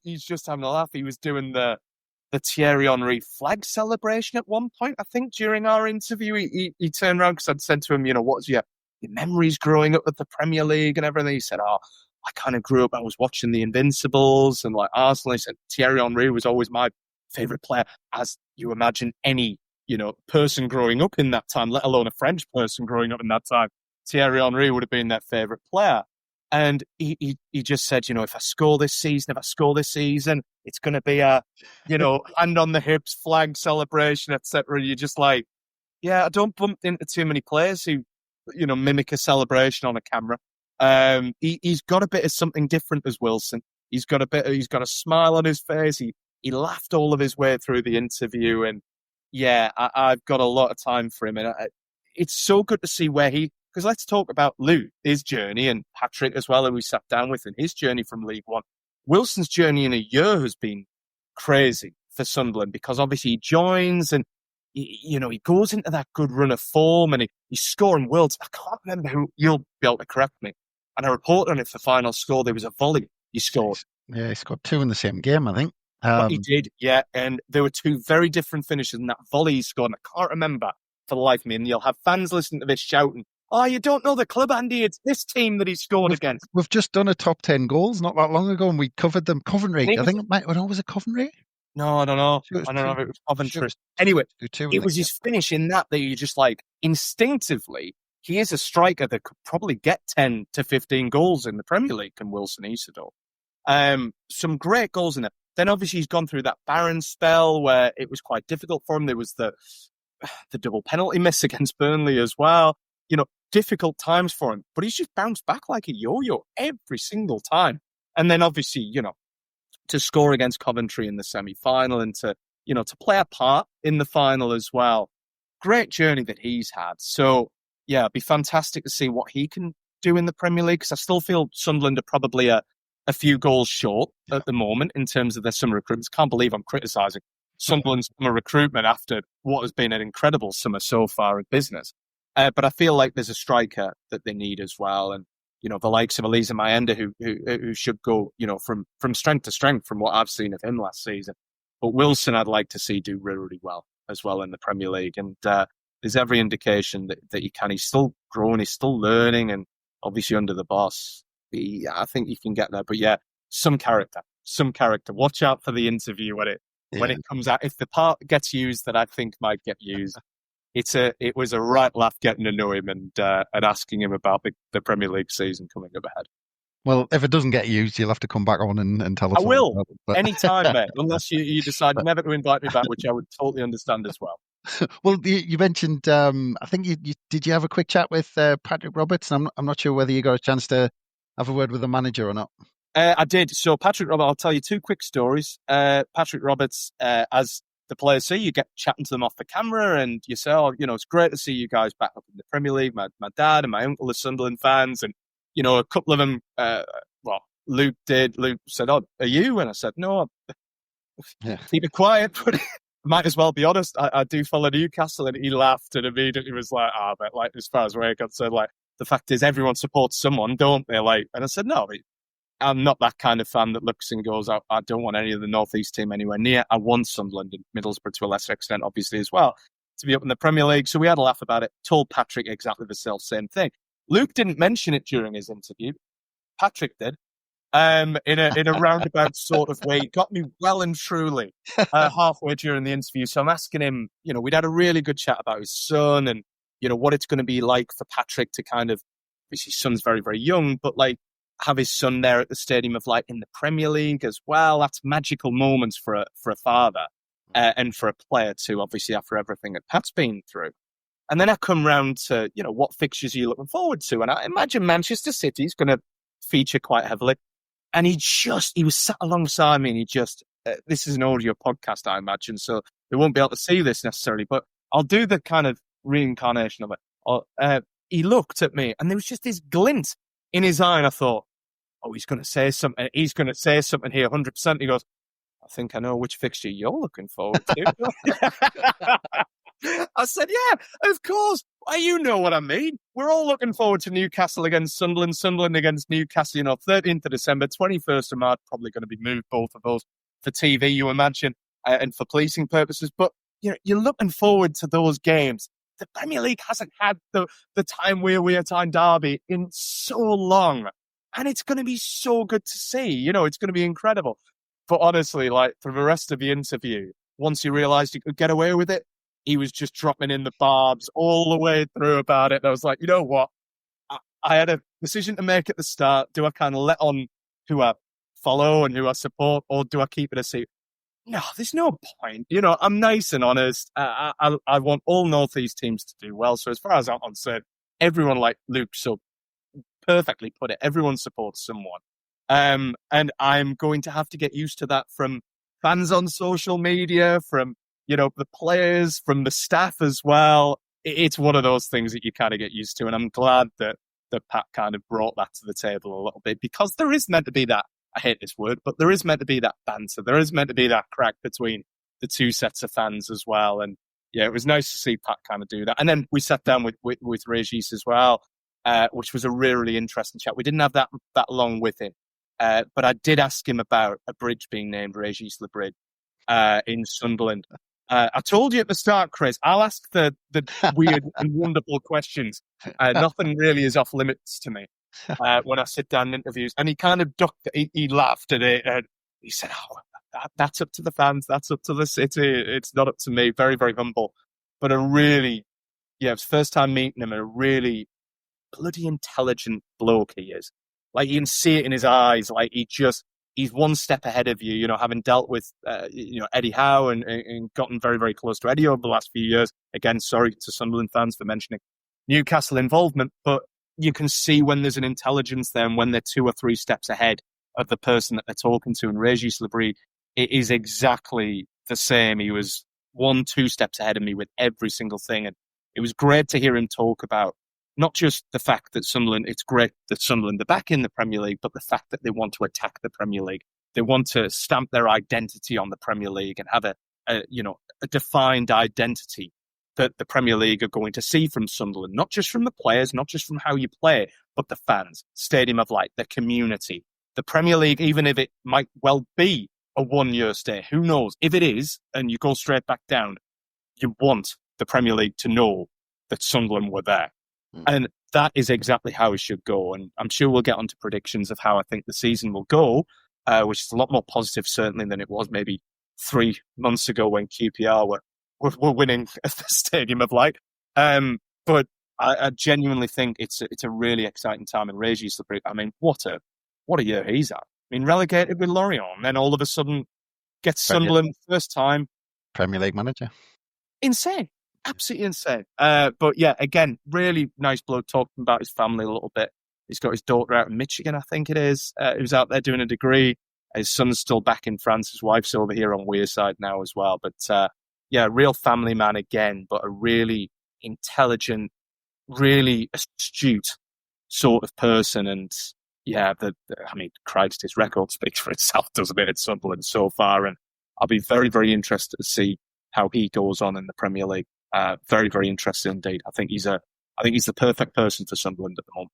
he's just having a laugh. He was doing the Thierry Henry flag celebration at one point, I think, during our interview. He turned around because I'd said to him, what's your memories growing up with the Premier League and everything? He said, I kind of grew up, I was watching the Invincibles and like Arsenal. He said Thierry Henry was always my favourite player, as you imagine any, person growing up in that time, let alone a French person growing up in that time. Thierry Henry would have been their favourite player. And he just said, if I score this season, it's going to be a, hand on the hips, flag celebration, etc. You're just like, yeah, I don't bump into too many players who, mimic a celebration on a camera. He's got a bit of something different as Wilson. He's got a smile on his face. He laughed all of his way through the interview. And yeah, I've got a lot of time for him. And it's so good to see because let's talk about Lou, his journey, and Patrick as well, who we sat down with, and his journey from League One. Wilson's journey in a year has been crazy for Sunderland because obviously he joins and he goes into that good run of form and he's scoring worlds. I can't remember who, you'll be able to correct me. And I reported on it for final score. There was a volley he scored. Yeah, he scored 2 in the same game, I think. He did, yeah. And there were 2 very different finishes in that volley he scored. And I can't remember for the life of me. And you'll have fans listening to this shouting, "Oh, you don't know the club, Andy. It's this team that he scored against." We've just done a top 10 goals not that long ago, and we covered them. Coventry. I think it might. Was it Coventry? No, I don't know. I don't know if it was Coventry. Anyway, it was his finish in that you just like instinctively, he is a striker that could probably get 10 to 15 goals in the Premier League, and Wilson Isidor. Some great goals in it. Then obviously he's gone through that barren spell where it was quite difficult for him. There was the double penalty miss against Burnley as well. Difficult times for him, but he's just bounced back like a yo-yo every single time. And then obviously, to score against Coventry in the semi-final and to play a part in the final as well. Great journey that he's had. So yeah, it'd be fantastic to see what he can do in the Premier League, because I still feel Sunderland are probably a few goals short at the moment in terms of their summer recruitment. Can't believe I'm criticising Sunderland's summer recruitment after what has been an incredible summer so far in business. But I feel like there's a striker that they need as well. And, the likes of Elisa Mayenda, who should go, from strength to strength from what I've seen of him last season. But Wilson, I'd like to see do really, really well as well in the Premier League. And there's every indication that he can. He's still growing, he's still learning, and obviously under the boss, I think he can get there. But yeah, some character. Watch out for the interview when it comes out. If the part gets used that I think might get used, it was a right laugh getting to know him and asking him about the Premier League season coming up ahead. Well, if it doesn't get used, you'll have to come back on and tell us. I will, anytime, mate, unless you decide never to invite me back, which I would totally understand as well. Well, you mentioned, I think did you have a quick chat with Patrick Roberts? I'm not sure whether you got a chance to have a word with the manager or not. I did. So Patrick Roberts, I'll tell you two quick stories. Patrick Roberts, as the players say, you get chatting to them off the camera and you say, it's great to see you guys back up in the Premier League. My dad and my uncle are Sunderland fans. And, a couple of them, Luke did. Luke said, are you? And I said, no, keep it quiet, but might as well be honest. I do follow Newcastle. And he laughed and immediately was like, but like, as far as we're concerned, like, the fact is everyone supports someone, don't they? Like, and I said, no, I'm not that kind of fan that looks and goes, I don't want any of the North East team anywhere near. I want Sunderland and Middlesbrough to a lesser extent, obviously, as well, to be up in the Premier League. So we had a laugh about it, told Patrick exactly the same thing. Luke didn't mention it during his interview. Patrick did, in a roundabout sort of way. He got me well and truly halfway during the interview. So I'm asking him, we'd had a really good chat about his son and, what it's going to be like for Patrick to kind of, obviously his son's very, very young, but like, have his son there at the Stadium of Light in the Premier League as well. That's magical moments for a father and for a player too, obviously after everything that Pat's been through. And then I come round to, what fixtures are you looking forward to? And I imagine Manchester City is going to feature quite heavily. And he was sat alongside me and he just, this is an audio podcast, I imagine, so they won't be able to see this necessarily, but I'll do the kind of reincarnation of it. He looked at me and there was just this glint in his eye, and I thought, he's going to say something. He's going to say something here, 100%. He goes, I think I know which fixture you're looking forward to. I said, yeah, of course. Well, you know what I mean. We're all looking forward to Newcastle against Sunderland, Sunderland against Newcastle, 13th of December, 21st of March, probably going to be moved, both of those, for TV, you imagine, and for policing purposes. But, you're looking forward to those games. The Premier League hasn't had the time we're time derby in so long. And it's going to be so good to see. It's going to be incredible. But honestly, like, for the rest of the interview, once he realised he could get away with it, he was just dropping in the barbs all the way through about it. And I was like, you know what? I had a decision to make at the start. Do I kind of let on who I follow and who I support, or do I keep it a secret? No, there's no point. I'm nice and honest. I want all North East teams to do well. So as far as I'm concerned, everyone, like Luke so perfectly put it, everyone supports someone. And I'm going to have to get used to that from fans on social media, from, the players, from the staff as well. It's one of those things that you kind of get used to. And I'm glad that Pat kind of brought that to the table a little bit, because there is meant to be that, I hate this word, but there is meant to be that banter. There is meant to be that crack between the two sets of fans as well. And yeah, it was nice to see Pat kind of do that. And then we sat down with Régis as well, which was a really, really interesting chat. We didn't have that long with him, but I did ask him about a bridge being named Régis Le Bridge in Sunderland. I told you at the start, Chris, I'll ask the weird and wonderful questions. Nothing really is off limits to me when I sit down in interviews. And he kind of ducked, he laughed at it, and he said, that's up to the fans, that's up to the city, it's not up to me. Very, very humble. But it was first time meeting him, and a really bloody intelligent bloke he is. Like, you can see it in his eyes, like he's one step ahead of you, having dealt with, Eddie Howe and gotten very, very close to Eddie over the last few years. Again, sorry to Sunderland fans for mentioning Newcastle involvement, but you can see when there's an intelligence there and when they're 2 or 3 steps ahead of the person that they're talking to. And Régis Le Bridge, it is exactly the same. He was 1-2 steps ahead of me with every single thing. And it was great to hear him talk about not just the fact that it's great that Sunderland are back in the Premier League, but the fact that they want to attack the Premier League. They want to stamp their identity on the Premier League and have a defined identity that the Premier League are going to see from Sunderland, not just from the players, not just from how you play, but the fans, Stadium of Light, the community. The Premier League, even if it might well be a one-year stay, who knows? If it is, and you go straight back down, you want the Premier League to know that Sunderland were there. And that is exactly how it should go. And I'm sure we'll get onto predictions of how I think the season will go, which is a lot more positive, certainly, than it was maybe 3 months ago when QPR were winning at the Stadium of Light. But I genuinely think it's a really exciting time. And Régis, I mean, what a year he's at. I mean, relegated with Lorient, and then all of a sudden gets Sunderland first time. Premier League manager. Insane. Absolutely insane. But yeah, again, really nice bloke, talking about his family a little bit. He's got his daughter out in Michigan, I think it is, who's out there doing a degree. His son's still back in France. His wife's over here on Wearside now as well. But yeah, real family man again, but a really intelligent, really astute sort of person. And yeah, I mean, Christ, his record speaks for itself, doesn't it, at Sunderland so far. And I'll be very, very interested to see how he goes on in the Premier League. Very, very interested indeed. I think he's the perfect person for Sunderland at the moment.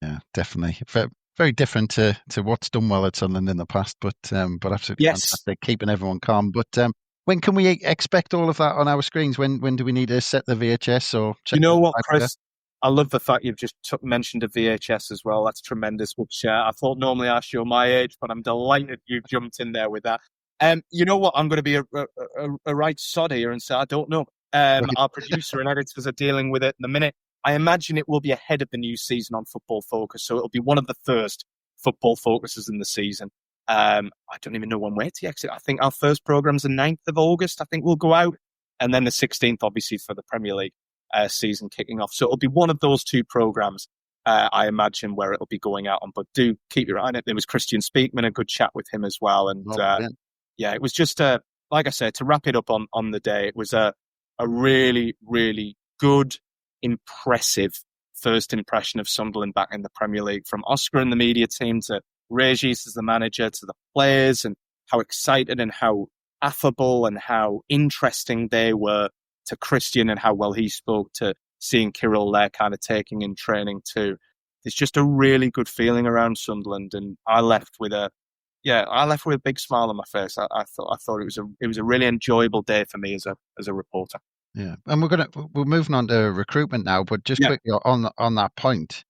Yeah, definitely. Very, very different to what's done well at Sunderland in the past, but absolutely fantastic, keeping everyone calm. But when can we expect all of that on our screens? When do we need to set the VHS or check? You know what, Chris? I love the fact you've just mentioned a VHS as well. That's tremendous. Which I thought normally I show my age, but I'm delighted you've jumped in there with that. You know what? I'm going to be a right sod here and say I don't know. Our producer and editors are dealing with it in a minute. I imagine it will be ahead of the new season on Football Focus, so it'll be one of the first Football Focuses in the season. I don't even know when we're to exit. I think our first program's the 9th of August, I think we'll go out, and then the 16th, obviously, for the Premier League season kicking off. So it'll be one of those two programs, I imagine, where it'll be going out on. But do keep your eye on it. There was Christian Speakman, a good chat with him as well. And yeah, it was just, like I said, to wrap it up on the day, it was a really, really good, impressive first impression of Sunderland back in the Premier League, from Oscar and the media team to Régis as the manager to the players, and how excited and how affable and how interesting they were to Christian, and how well he spoke to seeing Kirill there kind of taking in training too. There's just a really good feeling around Sunderland, and I left with a big smile on my face. I thought it was a really enjoyable day for me as a reporter. Yeah, and we're moving on to recruitment now, but just quickly on that point,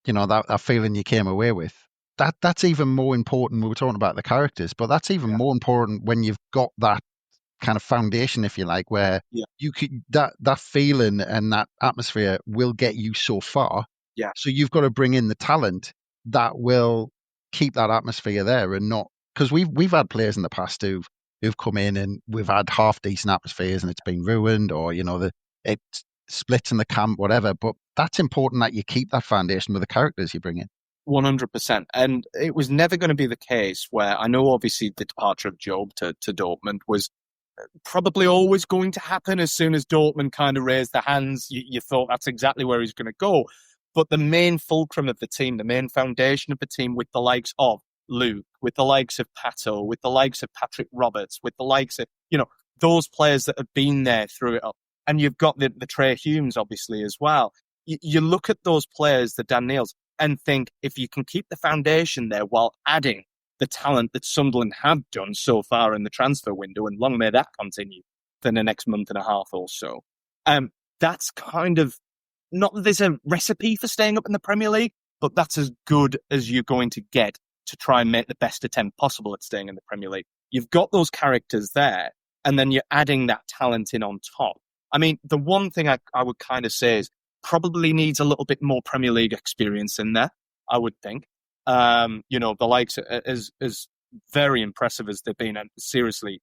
you know, that feeling you came away with, that's even more important. We were talking about the characters, but that's even more important when you've got that kind of foundation, if you like, where you could that feeling and that atmosphere will get you so far. Yeah. So you've got to bring in the talent that will keep that atmosphere there, and not, because we've had players in the past who've come in and we've had half decent atmospheres and it's been ruined, or you know, it splits in the camp, whatever. But that's important that you keep that foundation with the characters you bring in. 100%. And it was never going to be the case where, I know obviously the departure of Job to Dortmund was probably always going to happen. As soon as Dortmund kind of raised their hands, you thought that's exactly where he's going to go. But the main fulcrum of the team, the main foundation of the team, with the likes of Luke, with the likes of Pato, with the likes of Patrick Roberts, with the likes of, you know, those players that have been there through it all. And you've got the Trey Humes, obviously, as well. You look at those players, the Dan Neils, and think, if you can keep the foundation there while adding the talent that Sunderland have done so far in the transfer window, and long may that continue for the next month and a half or so, that's kind of, not that there's a recipe for staying up in the Premier League, but that's as good as you're going to get to try and make the best attempt possible at staying in the Premier League. You've got those characters there, and then you're adding that talent in on top. I mean, the one thing I would kind of say is probably needs a little bit more Premier League experience in there, I would think. You know, the likes, as very impressive as they've been, and seriously,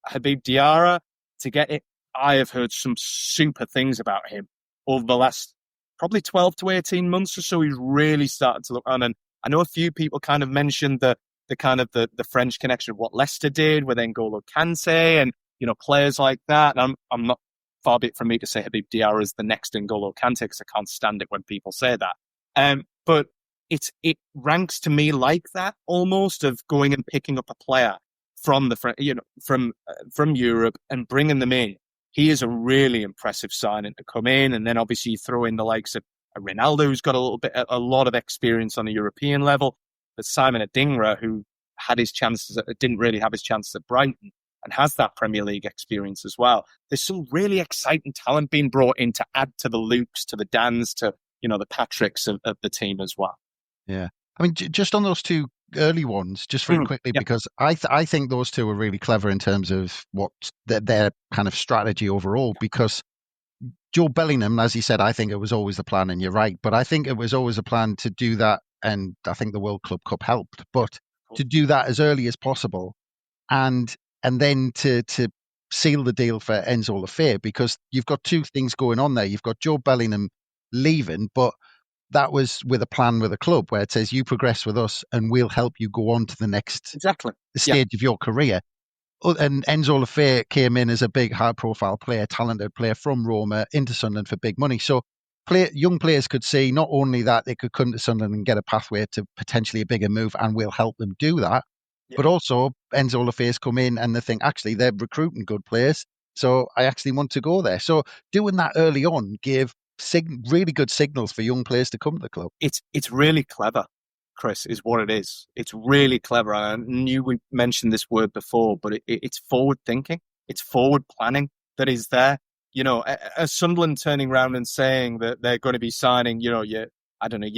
Habib Diarra, to get it, I have heard some super things about him over the last probably 12 to 18 months or so. He's really started to look on, and I know a few people kind of mentioned the kind of the French connection of what Leicester did with N'Golo Kante and, you know, players like that. And I'm not, far be it from me to say Habib Diarra is the next N'Golo Kante, because I can't stand it when people say that. But it ranks to me like that, almost, of going and picking up a player from from Europe and bringing them in, he is a really impressive signing to come in. And then obviously you throw in the likes of Ronaldo, who's got a lot of experience on a European level. But Simon Adingra, who didn't really have his chances at Brighton and has that Premier League experience as well. There's some really exciting talent being brought in to add to the Lukes, to the Dans, to, the Patricks of the team as well. Yeah. I mean, just on those two early ones, just very quickly, because I think those two are really clever in terms of what their kind of strategy overall, because Joe Bellingham, as he said, I think it was always the plan, and you're right, but I think it was always a plan to do that, and I think the World Club Cup helped, but to do that as early as possible, and then to seal the deal for Enzo Lefebvre, because you've got two things going on there. You've got Joe Bellingham leaving, but that was with a plan with a club where it says you progress with us and we'll help you go on to the next stage of your career. And Enzo Lefebvre came in as a big, high-profile player, talented player from Roma into Sunderland for big money. So young players could see not only that they could come to Sunderland and get a pathway to potentially a bigger move, and we'll help them do that, but also Enzo Lefebvre's come in and they think, actually, they're recruiting good players, so I actually want to go there. So doing that early on gave really good signals for young players to come to the club. It's really clever, Chris, is what it is. It's really clever. I knew we mentioned this word before, but it's forward thinking. It's forward planning that is there. As Sunderland turning around and saying that they're going to be signing, your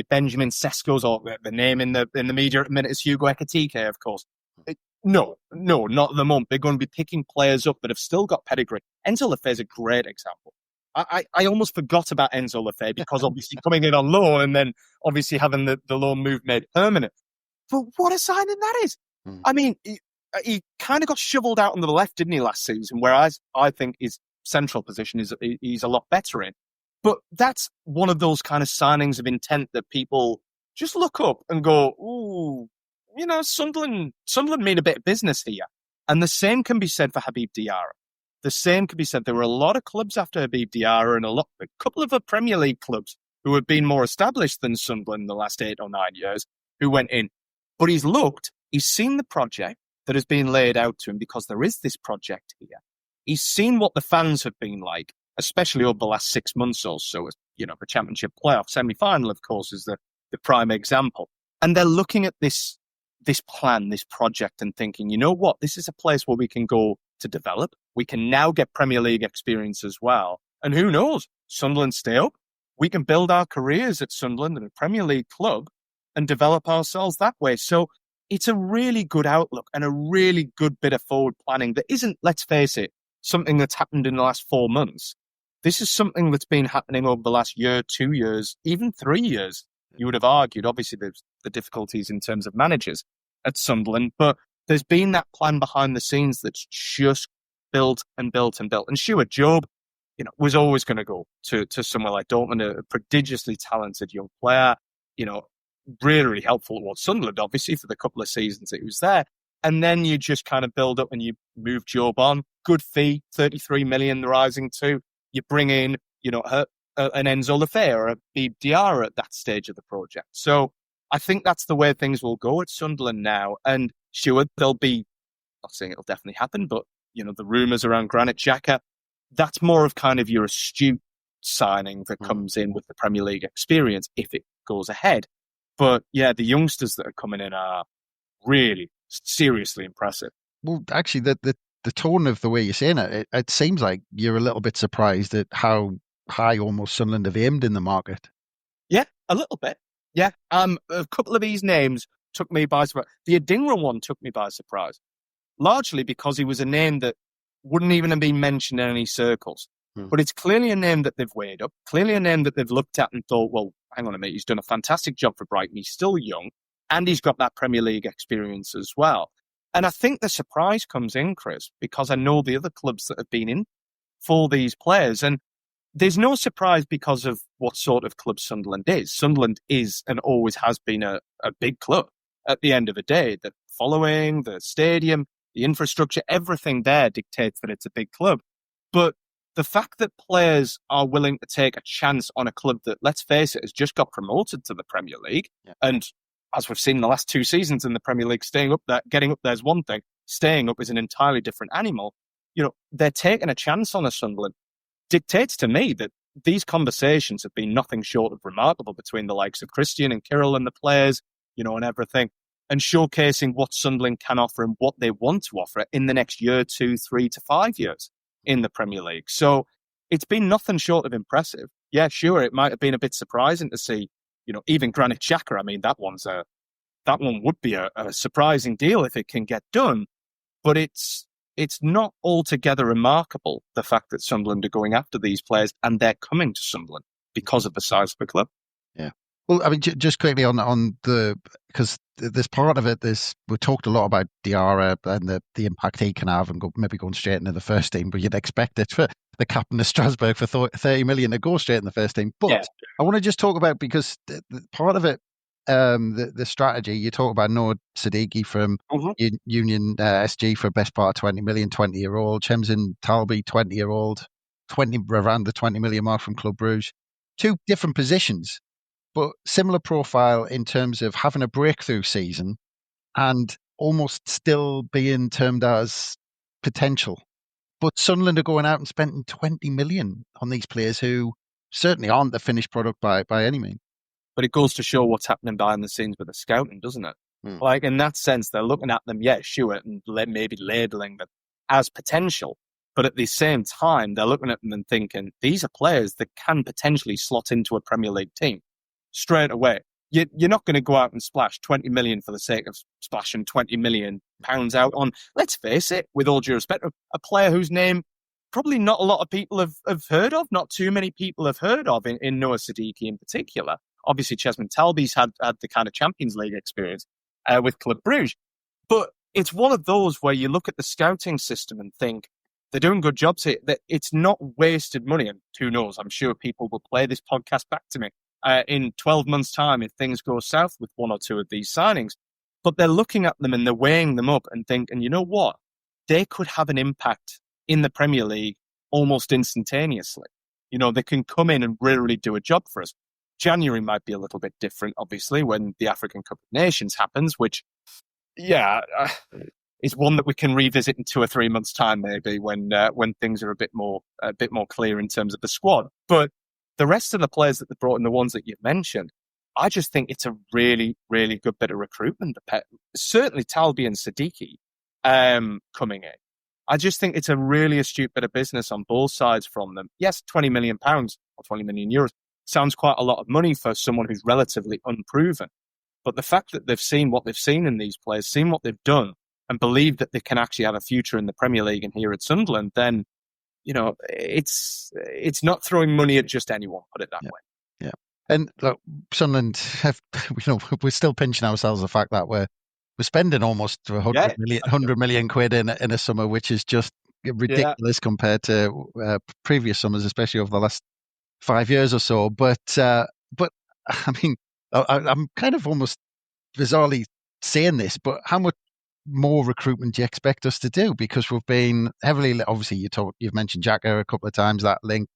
Benjamin Sesko's, or the name in the media at the minute is Hugo Ekitike, of course. No, not at the moment. They're going to be picking players up that have still got pedigree. Enzo Lefebvre is a great example. I almost forgot about Enzo Lefebvre because obviously coming in on loan and then obviously having the loan move made permanent. But what a signing that is. I mean, he kind of got shoveled out on the left, didn't he, last season, whereas I think his central position he's a lot better in. But that's one of those kind of signings of intent that people just look up and go, ooh, Sunderland made a bit of business here. And the same can be said for Habib Diarra. The same could be said. There were a lot of clubs after Habib Diarra and a couple of Premier League clubs who had been more established than Sunderland in the last 8 or 9 years who went in. But he's seen the project that has been laid out to him, because there is this project here. He's seen what the fans have been like, especially over the last 6 months or so. The Championship playoff semi-final, of course, is the prime example. And they're looking at this plan, this project, and thinking, you know what, this is a place where we can go to develop. We can now get Premier League experience as well. And who knows, Sunderland stay up. We can build our careers at Sunderland and a Premier League club and develop ourselves that way. So it's a really good outlook and a really good bit of forward planning that isn't, let's face it, something that's happened in the last 4 months. This is something that's been happening over the last year, 2 years, even 3 years. You would have argued, obviously, there's the difficulties in terms of managers at Sunderland, but there's been that plan behind the scenes that's just built and built and built. And Stuart Job, was always going to go to somewhere like Dortmund, a prodigiously talented young player, really, really helpful towards Sunderland, obviously, for the couple of seasons that he was there. And then you just kind of build up and you move Job on. Good fee, 33 million rising to. You bring in, an Enzo Lefebvre or a Habib Diarra at that stage of the project. So I think that's the way things will go at Sunderland now. And sure, there'll be, not saying it'll definitely happen, but, the rumours around Granit Xhaka, that's more of kind of your astute signing that comes in with the Premier League experience if it goes ahead. But yeah, the youngsters that are coming in are really seriously impressive. Well, actually, the tone of the way you're saying it seems like you're a little bit surprised at how high almost Sunderland have aimed in the market. Yeah, a little bit. Yeah, a couple of these names took me by surprise. The Adingra one took me by surprise, largely because he was a name that wouldn't even have been mentioned in any circles. But it's clearly a name that they've weighed up, clearly a name that they've looked at and thought, well, hang on a minute, he's done a fantastic job for Brighton, he's still young, and he's got that Premier League experience as well. And I think the surprise comes in, Chris, because I know the other clubs that have been in for these players. And there's no surprise because of what sort of club Sunderland is. Sunderland is and always has been a big club at the end of the day. The following, the stadium, the infrastructure, everything there dictates that it's a big club. But the fact that players are willing to take a chance on a club that, let's face it, has just got promoted to the Premier League, and as we've seen in the last 2 seasons in the Premier League, staying up there, getting up there is one thing, staying up is an entirely different animal. they're taking a chance on a Sunderland dictates to me that these conversations have been nothing short of remarkable between the likes of Christian and Kirill and the players, and everything, and showcasing what Sunderland can offer and what they want to offer in the next year, 2, 3 to 5 years in the Premier League. So it's been nothing short of impressive. Yeah, sure, it might have been a bit surprising to see, even Granit Xhaka. I mean, that one would be a surprising deal if it can get done, but it's not altogether remarkable, the fact that Sunderland are going after these players and they're coming to Sunderland because of the size of the club. Yeah. Well, I mean, just quickly because there's part of it, we talked a lot about Diarra and the impact he can have and maybe going straight into the first team, but you'd expect it for the captain of Strasbourg for 30 million to go straight in the first team. But I want to just talk about, because part of it, the strategy, you talk about Noah Siddiqui from Union SG for best part of 20 million, 20-year-old, Chemzin Talbi, 20-year-old, around the 20 million mark from Club Brugge. Two different positions, but similar profile in terms of having a breakthrough season and almost still being termed as potential. But Sunderland are going out and spending 20 million on these players who certainly aren't the finished product by any means. But it goes to show what's happening behind the scenes with the scouting, doesn't it? Like, in that sense, they're looking at them, sure, and maybe labelling them as potential. But at the same time, they're looking at them and thinking, these are players that can potentially slot into a Premier League team straight away. You're not going to go out and splash 20 million for the sake of splashing 20 million pounds out on, let's face it, with all due respect, a player whose name probably not a lot of people have heard of, not too many people have heard of in Noah Siddiqui in particular. Obviously, Chemzin Talbi's had the kind of Champions League experience with Club Brugge. But it's one of those where you look at the scouting system and think, they're doing good jobs here, that it's not wasted money. And who knows, I'm sure people will play this podcast back to me in 12 months' time if things go south with one or two of these signings. But they're looking at them and they're weighing them up and thinking, you know what? They could have an impact in the Premier League almost instantaneously. They can come in and really do a job for us. January might be a little bit different, obviously, when the African Cup of Nations happens, which, is one that we can revisit in 2 or 3 months' time, maybe, when things are a bit more clear in terms of the squad. But the rest of the players that they brought in, the ones that you've mentioned, I just think it's a really, really good bit of recruitment. Certainly Talbi and Siddiqui coming in. I just think it's a really astute bit of business on both sides from them. Yes, £20 million or 20 million euros sounds quite a lot of money for someone who's relatively unproven. But the fact that they've seen what they've seen in these players, seen what they've done, and believe that they can actually have a future in the Premier League and here at Sunderland, then, it's not throwing money at just anyone, put it that way. Yeah. And look, Sunderland we're still pinching ourselves the fact that we're spending almost 100 million quid in a summer, which is just ridiculous compared to previous summers, especially over the last 5 years or so. But I mean, I'm kind of almost bizarrely saying this, but how much more recruitment do you expect us to do? Because we've been heavily, obviously you've mentioned Xhaka a couple of times, that link.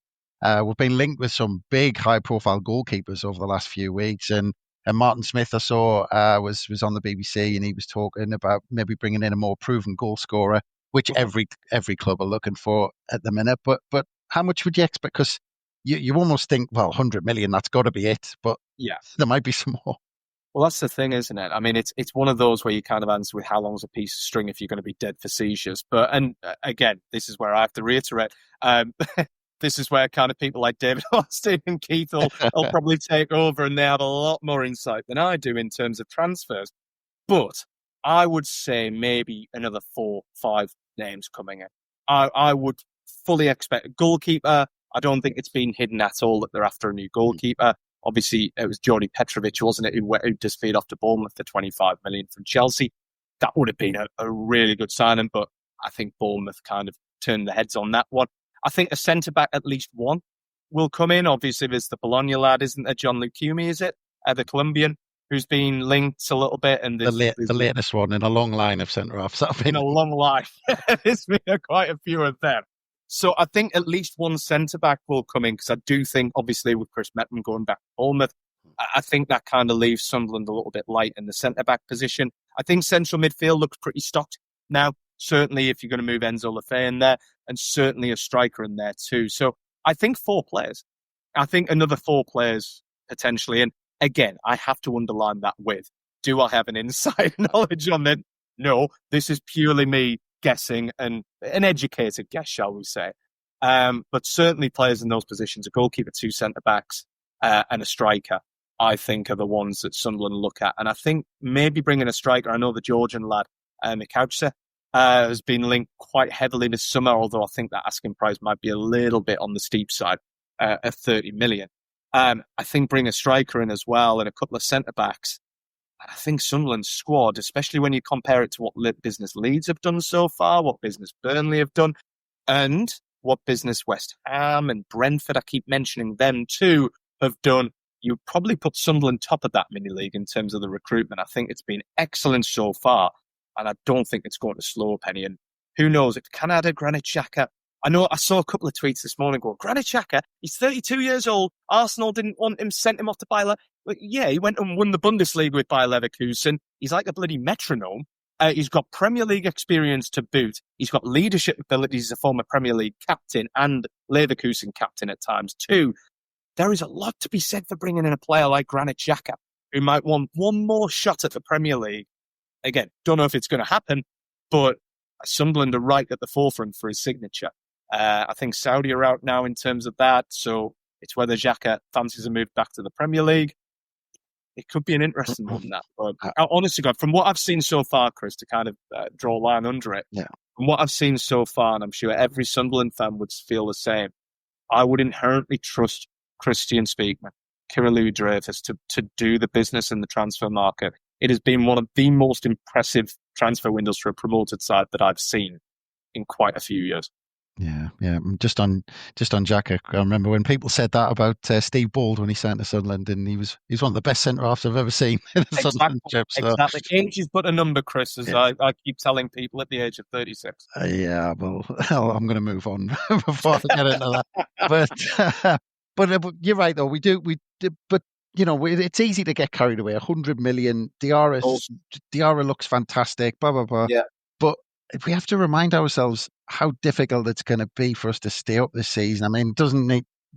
We've been linked with some big high profile goalkeepers over the last few weeks, and Martin Smith I saw was on the BBC, and he was talking about maybe bringing in a more proven goal scorer, which every club are looking for at the minute. But how much would you expect? Because you almost think, well, 100 million, that's got to be it. But there might be some more. Well, that's the thing, isn't it? I mean, it's one of those where you kind of answer with how long's a piece of string if you're going to be dead facetious. And again, this is where I have to reiterate. This is where kind of people like David Austin and Keith will probably take over, and they have a lot more insight than I do in terms of transfers. But I would say maybe another 4, 5 names coming in. I would fully expect a goalkeeper. I don't think it's been hidden at all that they're after a new goalkeeper. Obviously, it was Jordi Petrovic, wasn't it, who disappeared off to Bournemouth for 25 million from Chelsea. That would have been a really good signing, but I think Bournemouth kind of turned the heads on that one. I think a centre-back, at least one, will come in. Obviously, there's the Bologna lad, isn't there? John Lucumi, is it? The Colombian, who's been linked a little bit. And the latest one in a long line of centre-halves. In a long line. There's been quite a few of them. So I think at least one centre-back will come in, because I do think, obviously, with Chris Mettman going back to Bournemouth, I think that kind of leaves Sunderland a little bit light in the centre-back position. I think central midfield looks pretty stocked now. Certainly if you're going to move Enzo Lefebvre in there, and certainly a striker in there too. So I think 4 players. I think another 4 players potentially. And again, I have to underline that with, do I have an inside knowledge on that? No, this is purely me guessing and an educated guess, shall we say. But certainly players in those positions, a goalkeeper, 2 centre-backs, and a striker, I think are the ones that Sunderland look at. And I think maybe bringing a striker, I know the Georgian lad, Mikauce, has been linked quite heavily this summer, although I think that asking price might be a little bit on the steep side at 30 million. I think bring a striker in as well and a couple of centre-backs. I think Sunderland's squad, especially when you compare it to what business Leeds have done so far, what business Burnley have done, and what business West Ham and Brentford, I keep mentioning them too, have done, you probably put Sunderland top of that mini-league in terms of the recruitment. I think it's been excellent so far, and I don't think it's going to slow a penny. And who knows, if Canada, Granit Xhaka, I know I saw a couple of tweets this morning going, Granit Xhaka, he's 32 years old, Arsenal didn't want him, sent him off to Bayer. But yeah, he went and won the Bundesliga with Bayer Leverkusen. He's like a bloody metronome. He's got Premier League experience to boot. He's got leadership abilities as a former Premier League captain and Leverkusen captain at times too. There is a lot to be said for bringing in a player like Granit Xhaka, who might want one more shot at the Premier League. Again, don't know if it's going to happen, but Sunderland are right at the forefront for his signature. I think Saudi are out now in terms of that, so it's whether Xhaka fancies a move back to the Premier League. It could be an interesting one, that. But honestly, God, from what I've seen so far, Chris, to kind of draw a line under it, from what I've seen so far, and I'm sure every Sunderland fan would feel the same, I would inherently trust Christian Speakman, Kirill Dreyfus to do the business in the transfer market. It has been one of the most impressive transfer windows for a promoted side that I've seen in quite a few years. Yeah. Just on Xhaka, I remember when people said that about Steve Bold when he signed to Sunderland, and he's one of the best centre halves I've ever seen in a Sunderland trip. So. Exactly. Age is but a number, Chris, as I keep telling people at the age of 36. Yeah, well, I'm going to move on before I get into that. But you're right though. We do. But you know, it's easy to get carried away. 100 million. Diarra looks fantastic. Blah blah blah. Yeah. But we have to remind ourselves how difficult it's going to be for us to stay up this season. I mean, it doesn't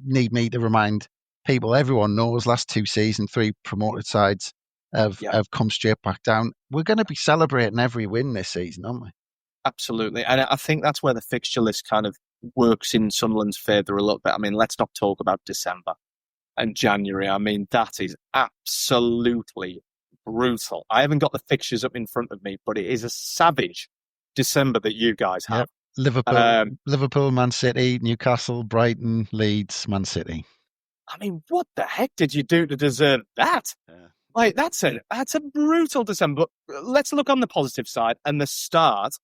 need me to remind people. Everyone knows last 2 seasons, 3 promoted sides have come straight back down. We're going to be celebrating every win this season, aren't we? Absolutely. And I think that's where the fixture list kind of works in Sunderland's favour a little bit. I mean, let's not talk about December and January. I mean, that is absolutely brutal. I haven't got the fixtures up in front of me, but it is a savage December that you guys have. Liverpool, Man City, Newcastle, Brighton, Leeds, Man City. I mean, what the heck did you do to deserve that? Yeah. Like, that's a brutal December. But let's look on the positive side, and the start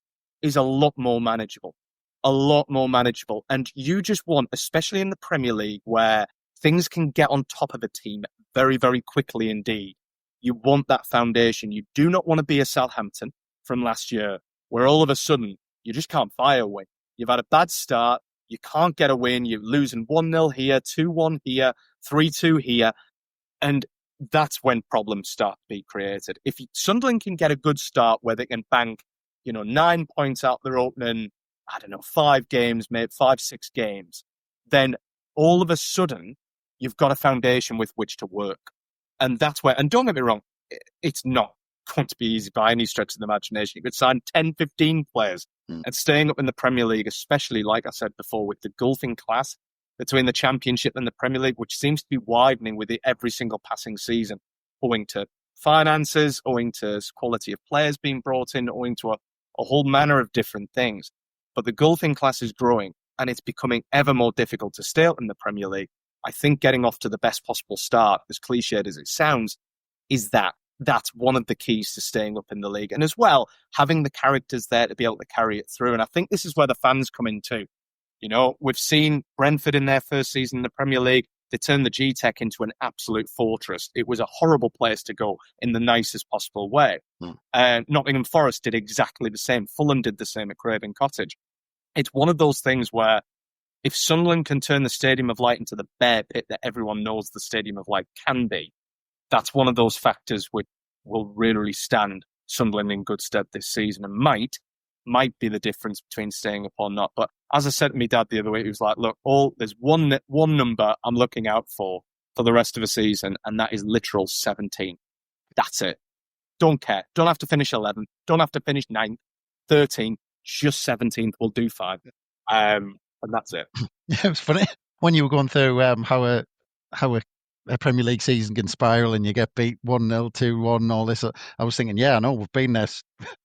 is a lot more manageable. And you just want, especially in the Premier League, where things can get on top of a team very, very quickly indeed. You want that foundation. You do not want to be a Southampton from last year, where all of a sudden you just can't fire a win. You've had a bad start. You can't get a win. You're losing 1-0 here, 2-1 here, 3-2 here. And that's when problems start to be created. If Sunderland can get a good start where they can bank, 9 points out their opening, 5 games, maybe 5-6 games, then all of a sudden you've got a foundation with which to work. And that's where, and don't get me wrong, it's not going to be easy by any stretch of the imagination. You could sign 10, 15 players and staying up in the Premier League, especially, like I said before, with the gulfing class between the Championship and the Premier League, which seems to be widening with every single passing season, owing to finances, owing to quality of players being brought in, owing to a whole manner of different things. But the gulfing class is growing, and it's becoming ever more difficult to stay up in the Premier League. I think getting off to the best possible start, as cliched as it sounds, is that's one of the keys to staying up in the league. And as well, having the characters there to be able to carry it through. And I think this is where the fans come in too. We've seen Brentford in their first season in the Premier League. They turned the G-Tech into an absolute fortress. It was a horrible place to go in the nicest possible way. Nottingham Forest did exactly the same. Fulham did the same at Craven Cottage. It's one of those things where if Sunderland can turn the Stadium of Light into the bear pit that everyone knows the Stadium of Light can be, that's one of those factors which will really stand Sunderland in good stead this season and might, might be the difference between staying up or not. But as I said to my dad the other week, he was like, look, there's one number I'm looking out for the rest of the season, and that is literal 17. That's it. Don't care. Don't have to finish 11th. Don't have to finish 9th, 13th. Just 17th will do fine. And that's it. Yeah, it was funny when you were going through how a Premier League season can spiral and you get beat 1-0, 2-1, all this. I was thinking, yeah, I know, we've been there.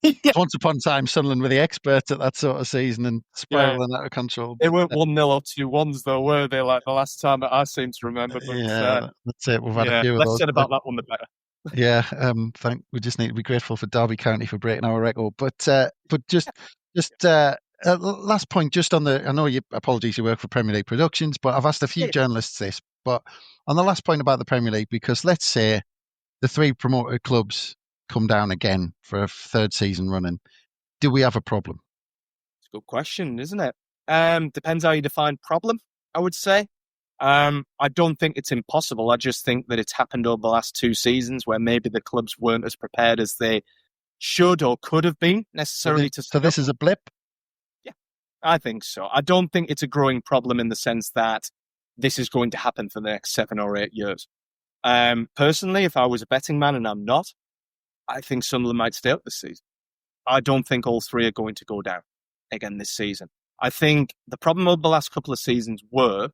Yeah. Once upon a time, Sunderland were the experts at that sort of season and spiraling out of control. They weren't 1-0 or 2-1s though, were they? Like the last time that I seem to remember. But, that's it. We've had a few of those. Less said about that one, the better. Yeah, we just need to be grateful for Derby County for breaking our record. But just last point, just on I know apologies, you work for Premier League Productions, but I've asked a few journalists this, but on the last point about the Premier League, because let's say the 3 promoted clubs come down again for a 3rd season running, do we have a problem? It's a good question, isn't it? Depends how you define problem, I would say. I don't think it's impossible. I just think that it's happened over the last 2 seasons where maybe the clubs weren't as prepared as they should or could have been necessarily. So this is a blip? Yeah, I think so. I don't think it's a growing problem in the sense that this is going to happen for the next 7 or 8 years. Personally, if I was a betting man, and I'm not, I think Sunderland might stay up this season. I don't think all 3 are going to go down again this season. I think the problem over the last couple of seasons were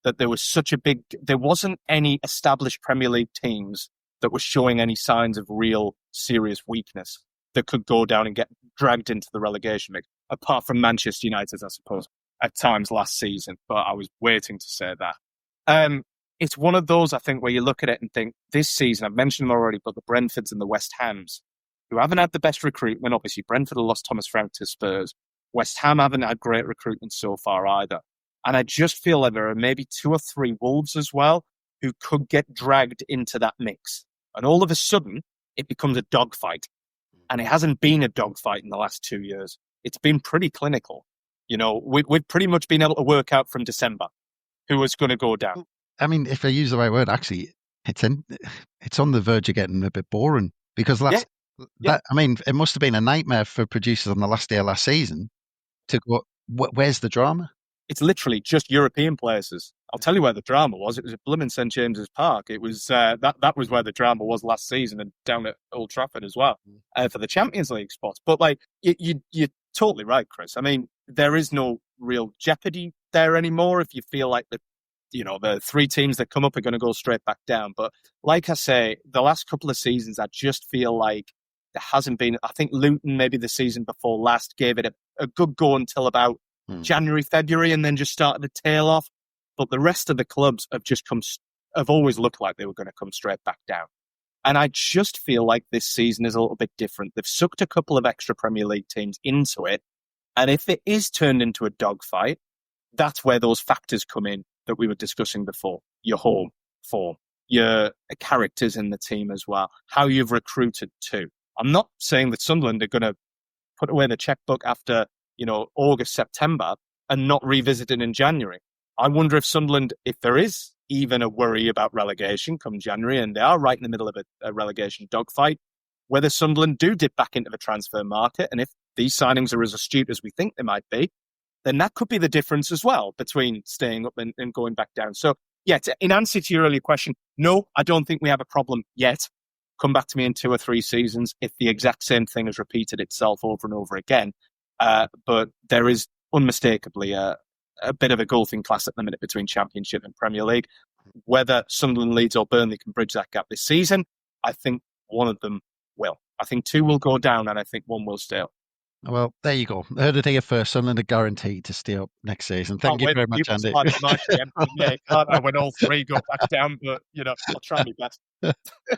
that there wasn't any established Premier League teams that were showing any signs of real serious weakness that could go down and get dragged into the relegation mix, apart from Manchester United, I suppose, at times last season. But I was waiting to say that. It's one of those, I think, where you look at it and think, this season, I've mentioned them already, but the Brentfords and the West Hams, who haven't had the best recruitment, obviously Brentford have lost Thomas Frank to Spurs. West Ham haven't had great recruitment so far either. And I just feel like there are maybe 2 or 3 Wolves as well who could get dragged into that mix. And all of a sudden, it becomes a dogfight. And it hasn't been a dogfight in the last 2 years. It's been pretty clinical. You know, we've pretty much been able to work out from December who was going to go down. I mean, if I use the right word, actually, it's on the verge of getting a bit boring. Because I mean, it must have been a nightmare for producers on the last day of last season to go, where's the drama? It's literally just European places. I'll tell you where the drama was. It was at blooming St James's Park. It was that was where the drama was last season, and down at Old Trafford as well for the Champions League spots. But like you're totally right, Chris. I mean, there is no real jeopardy there anymore. If you feel like the 3 teams that come up are going to go straight back down. But like I say, the last couple of seasons, I just feel like there hasn't been. I think Luton, maybe the season before last, gave it a good go until about January, February, and then just started to tail off. But the rest of the clubs have always looked like they were going to come straight back down. And I just feel like this season is a little bit different. They've sucked a couple of extra Premier League teams into it. And if it is turned into a dogfight, that's where those factors come in that we were discussing before. Your home form, your characters in the team as well, how you've recruited too. I'm not saying that Sunderland are going to put away the checkbook after August, September, and not revisit it in January. I wonder if Sunderland, if there is even a worry about relegation come January, and they are right in the middle of a relegation dogfight, whether Sunderland do dip back into the transfer market, and if these signings are as astute as we think they might be, then that could be the difference as well between staying up and going back down. So, yeah, in answer to your earlier question, no, I don't think we have a problem yet. Come back to me in 2 or 3 seasons if the exact same thing has repeated itself over and over again. But there is unmistakably a bit of a golfing class at the minute between Championship and Premier League. Whether Sunderland, Leeds or Burnley can bridge that gap this season, I think one of them will. I think 2 will go down and I think 1 will stay up. Well, there you go. I heard it here first. Sunderland are guaranteed to stay up next season. Thank you very much, Andy. When all 3 go back down, but I'll try my best.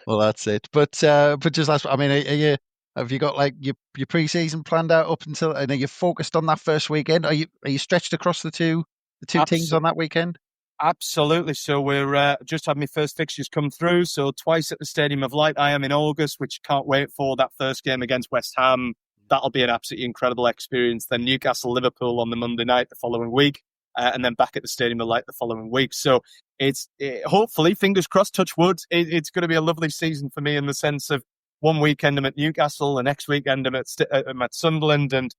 Well, that's it. But just last, I mean, have you got like your pre-season planned out up until? And are you focused on that first weekend? Are you stretched across the two teams on that weekend? Absolutely. So we're just had my first fixtures come through. So twice at the Stadium of Light. I am in August, which can't wait for that first game against West Ham. That'll be an absolutely incredible experience. Then Newcastle, Liverpool on the Monday night the following week, and then back at the Stadium of Light the following week. So it's hopefully, fingers crossed, touch wood, it's going to be a lovely season for me in the sense of one weekend I'm at Newcastle, the next weekend I'm at Sunderland, and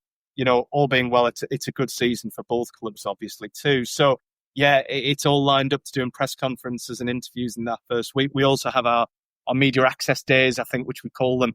all being well, it's a good season for both clubs, obviously, too. So, yeah, it's all lined up to doing press conferences and interviews in that first week. We also have our media access days, I think, which we call them,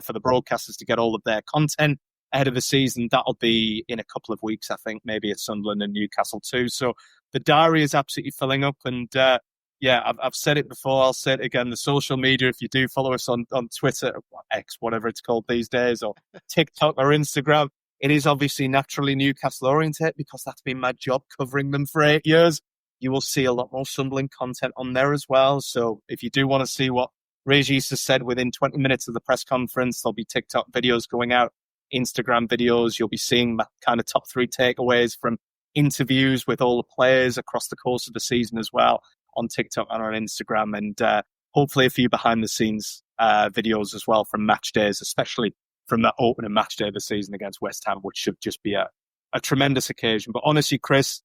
for the broadcasters to get all of their content ahead of the season. That'll be in a couple of weeks, I think, maybe at Sunderland and Newcastle too. So the diary is absolutely filling up. And I've said it before, I'll say it again. The social media, if you do follow us on Twitter, X, whatever it's called these days, or TikTok or Instagram, it is obviously naturally Newcastle oriented because that's been my job covering them for 8 years. You will see a lot more Sunderland content on there as well. So if you do want to see what Regis has said within 20 minutes of the press conference, there'll be TikTok videos going out, Instagram videos. You'll be seeing my kind of top 3 takeaways from interviews with all the players across the course of the season as well on TikTok and on Instagram. And hopefully a few behind the scenes videos as well from match days, especially from that opening match day of the season against West Ham, which should just be a tremendous occasion. But honestly, Chris,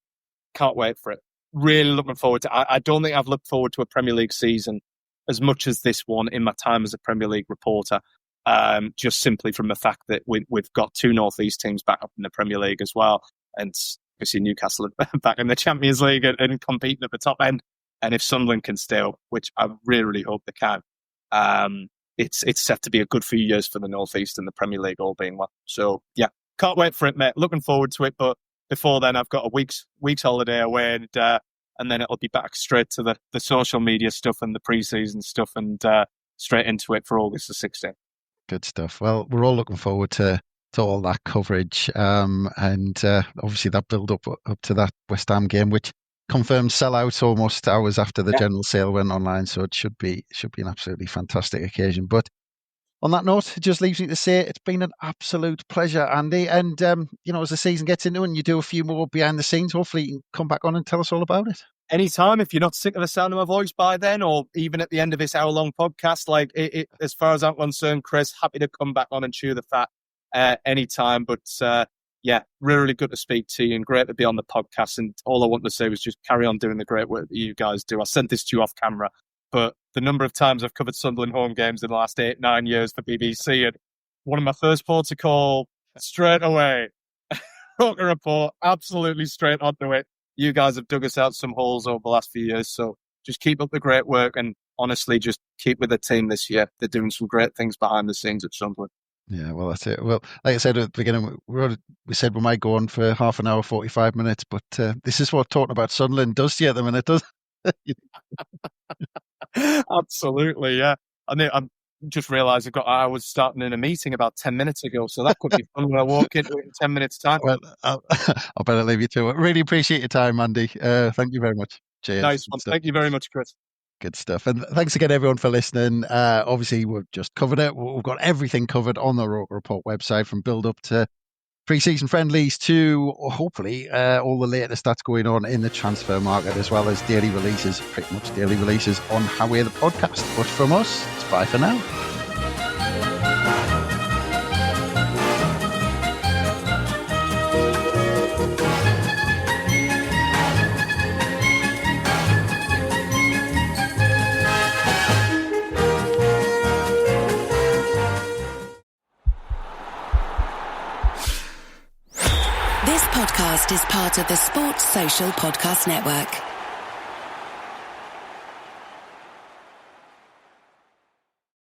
can't wait for it. Really looking forward to it. I don't think I've looked forward to a Premier League season as much as this one in my time as a Premier League reporter, just simply from the fact that we've got 2 North East teams back up in the Premier League as well. And obviously Newcastle are back in the Champions League and competing at the top end. And if Sunderland can stay up, which I really, really hope they can, it's set to be a good few years for the North East and the Premier League, all being well. So, yeah, can't wait for it, mate. Looking forward to it. But before then, I've got a week's holiday away, and then it'll be back straight to the social media stuff and the pre-season stuff, and straight into it for August the 16th. Good stuff. Well, we're all looking forward to all that coverage, and obviously that build up to that West Ham game, which confirmed sellouts almost hours after the general sale went online. So it should be an absolutely fantastic occasion. But on that note, it just leaves me to say it's been an absolute pleasure, Andy. And as the season gets into and you do a few more behind the scenes, hopefully you can come back on and tell us all about it. Anytime, if you're not sick of the sound of my voice by then, or even at the end of this hour-long podcast, like as far as I'm concerned, Chris, happy to come back on and chew the fat anytime. But really, really good to speak to you and great to be on the podcast. And all I want to say was just carry on doing the great work that you guys do. I sent this to you off camera, but the number of times I've covered Sunderland home games in the last 8-9 years for BBC, and one of my first ports to call straight away, Roker Report, absolutely straight onto it. You guys have dug us out some holes over the last few years, so just keep up the great work, and honestly, just keep with the team this year. They're doing some great things behind the scenes at Sunderland. Yeah, well, that's it. Well, like I said at the beginning, we said we might go on for half an hour, 45 minutes, but this is what talking about Sunderland does to you at the minute, does it? Absolutely, yeah. I'm just realised I was starting in a meeting about 10 minutes ago, so that could be fun when I walk into it in 10 minutes' time. Well, I'll better leave you to it. Really appreciate your time, Andy. Thank you very much. Cheers. Nice one. Thank you very much, Chris. Good stuff. And thanks again, everyone, for listening. Obviously, we've just covered it. We've got everything covered on the Roker Report website, from build-up to pre-season friendlies to hopefully all the latest that's going on in the transfer market, as well as daily releases, pretty much daily releases on How We're the Podcast. But from us, it's bye for now. This podcast is part of the Sports Social Podcast Network.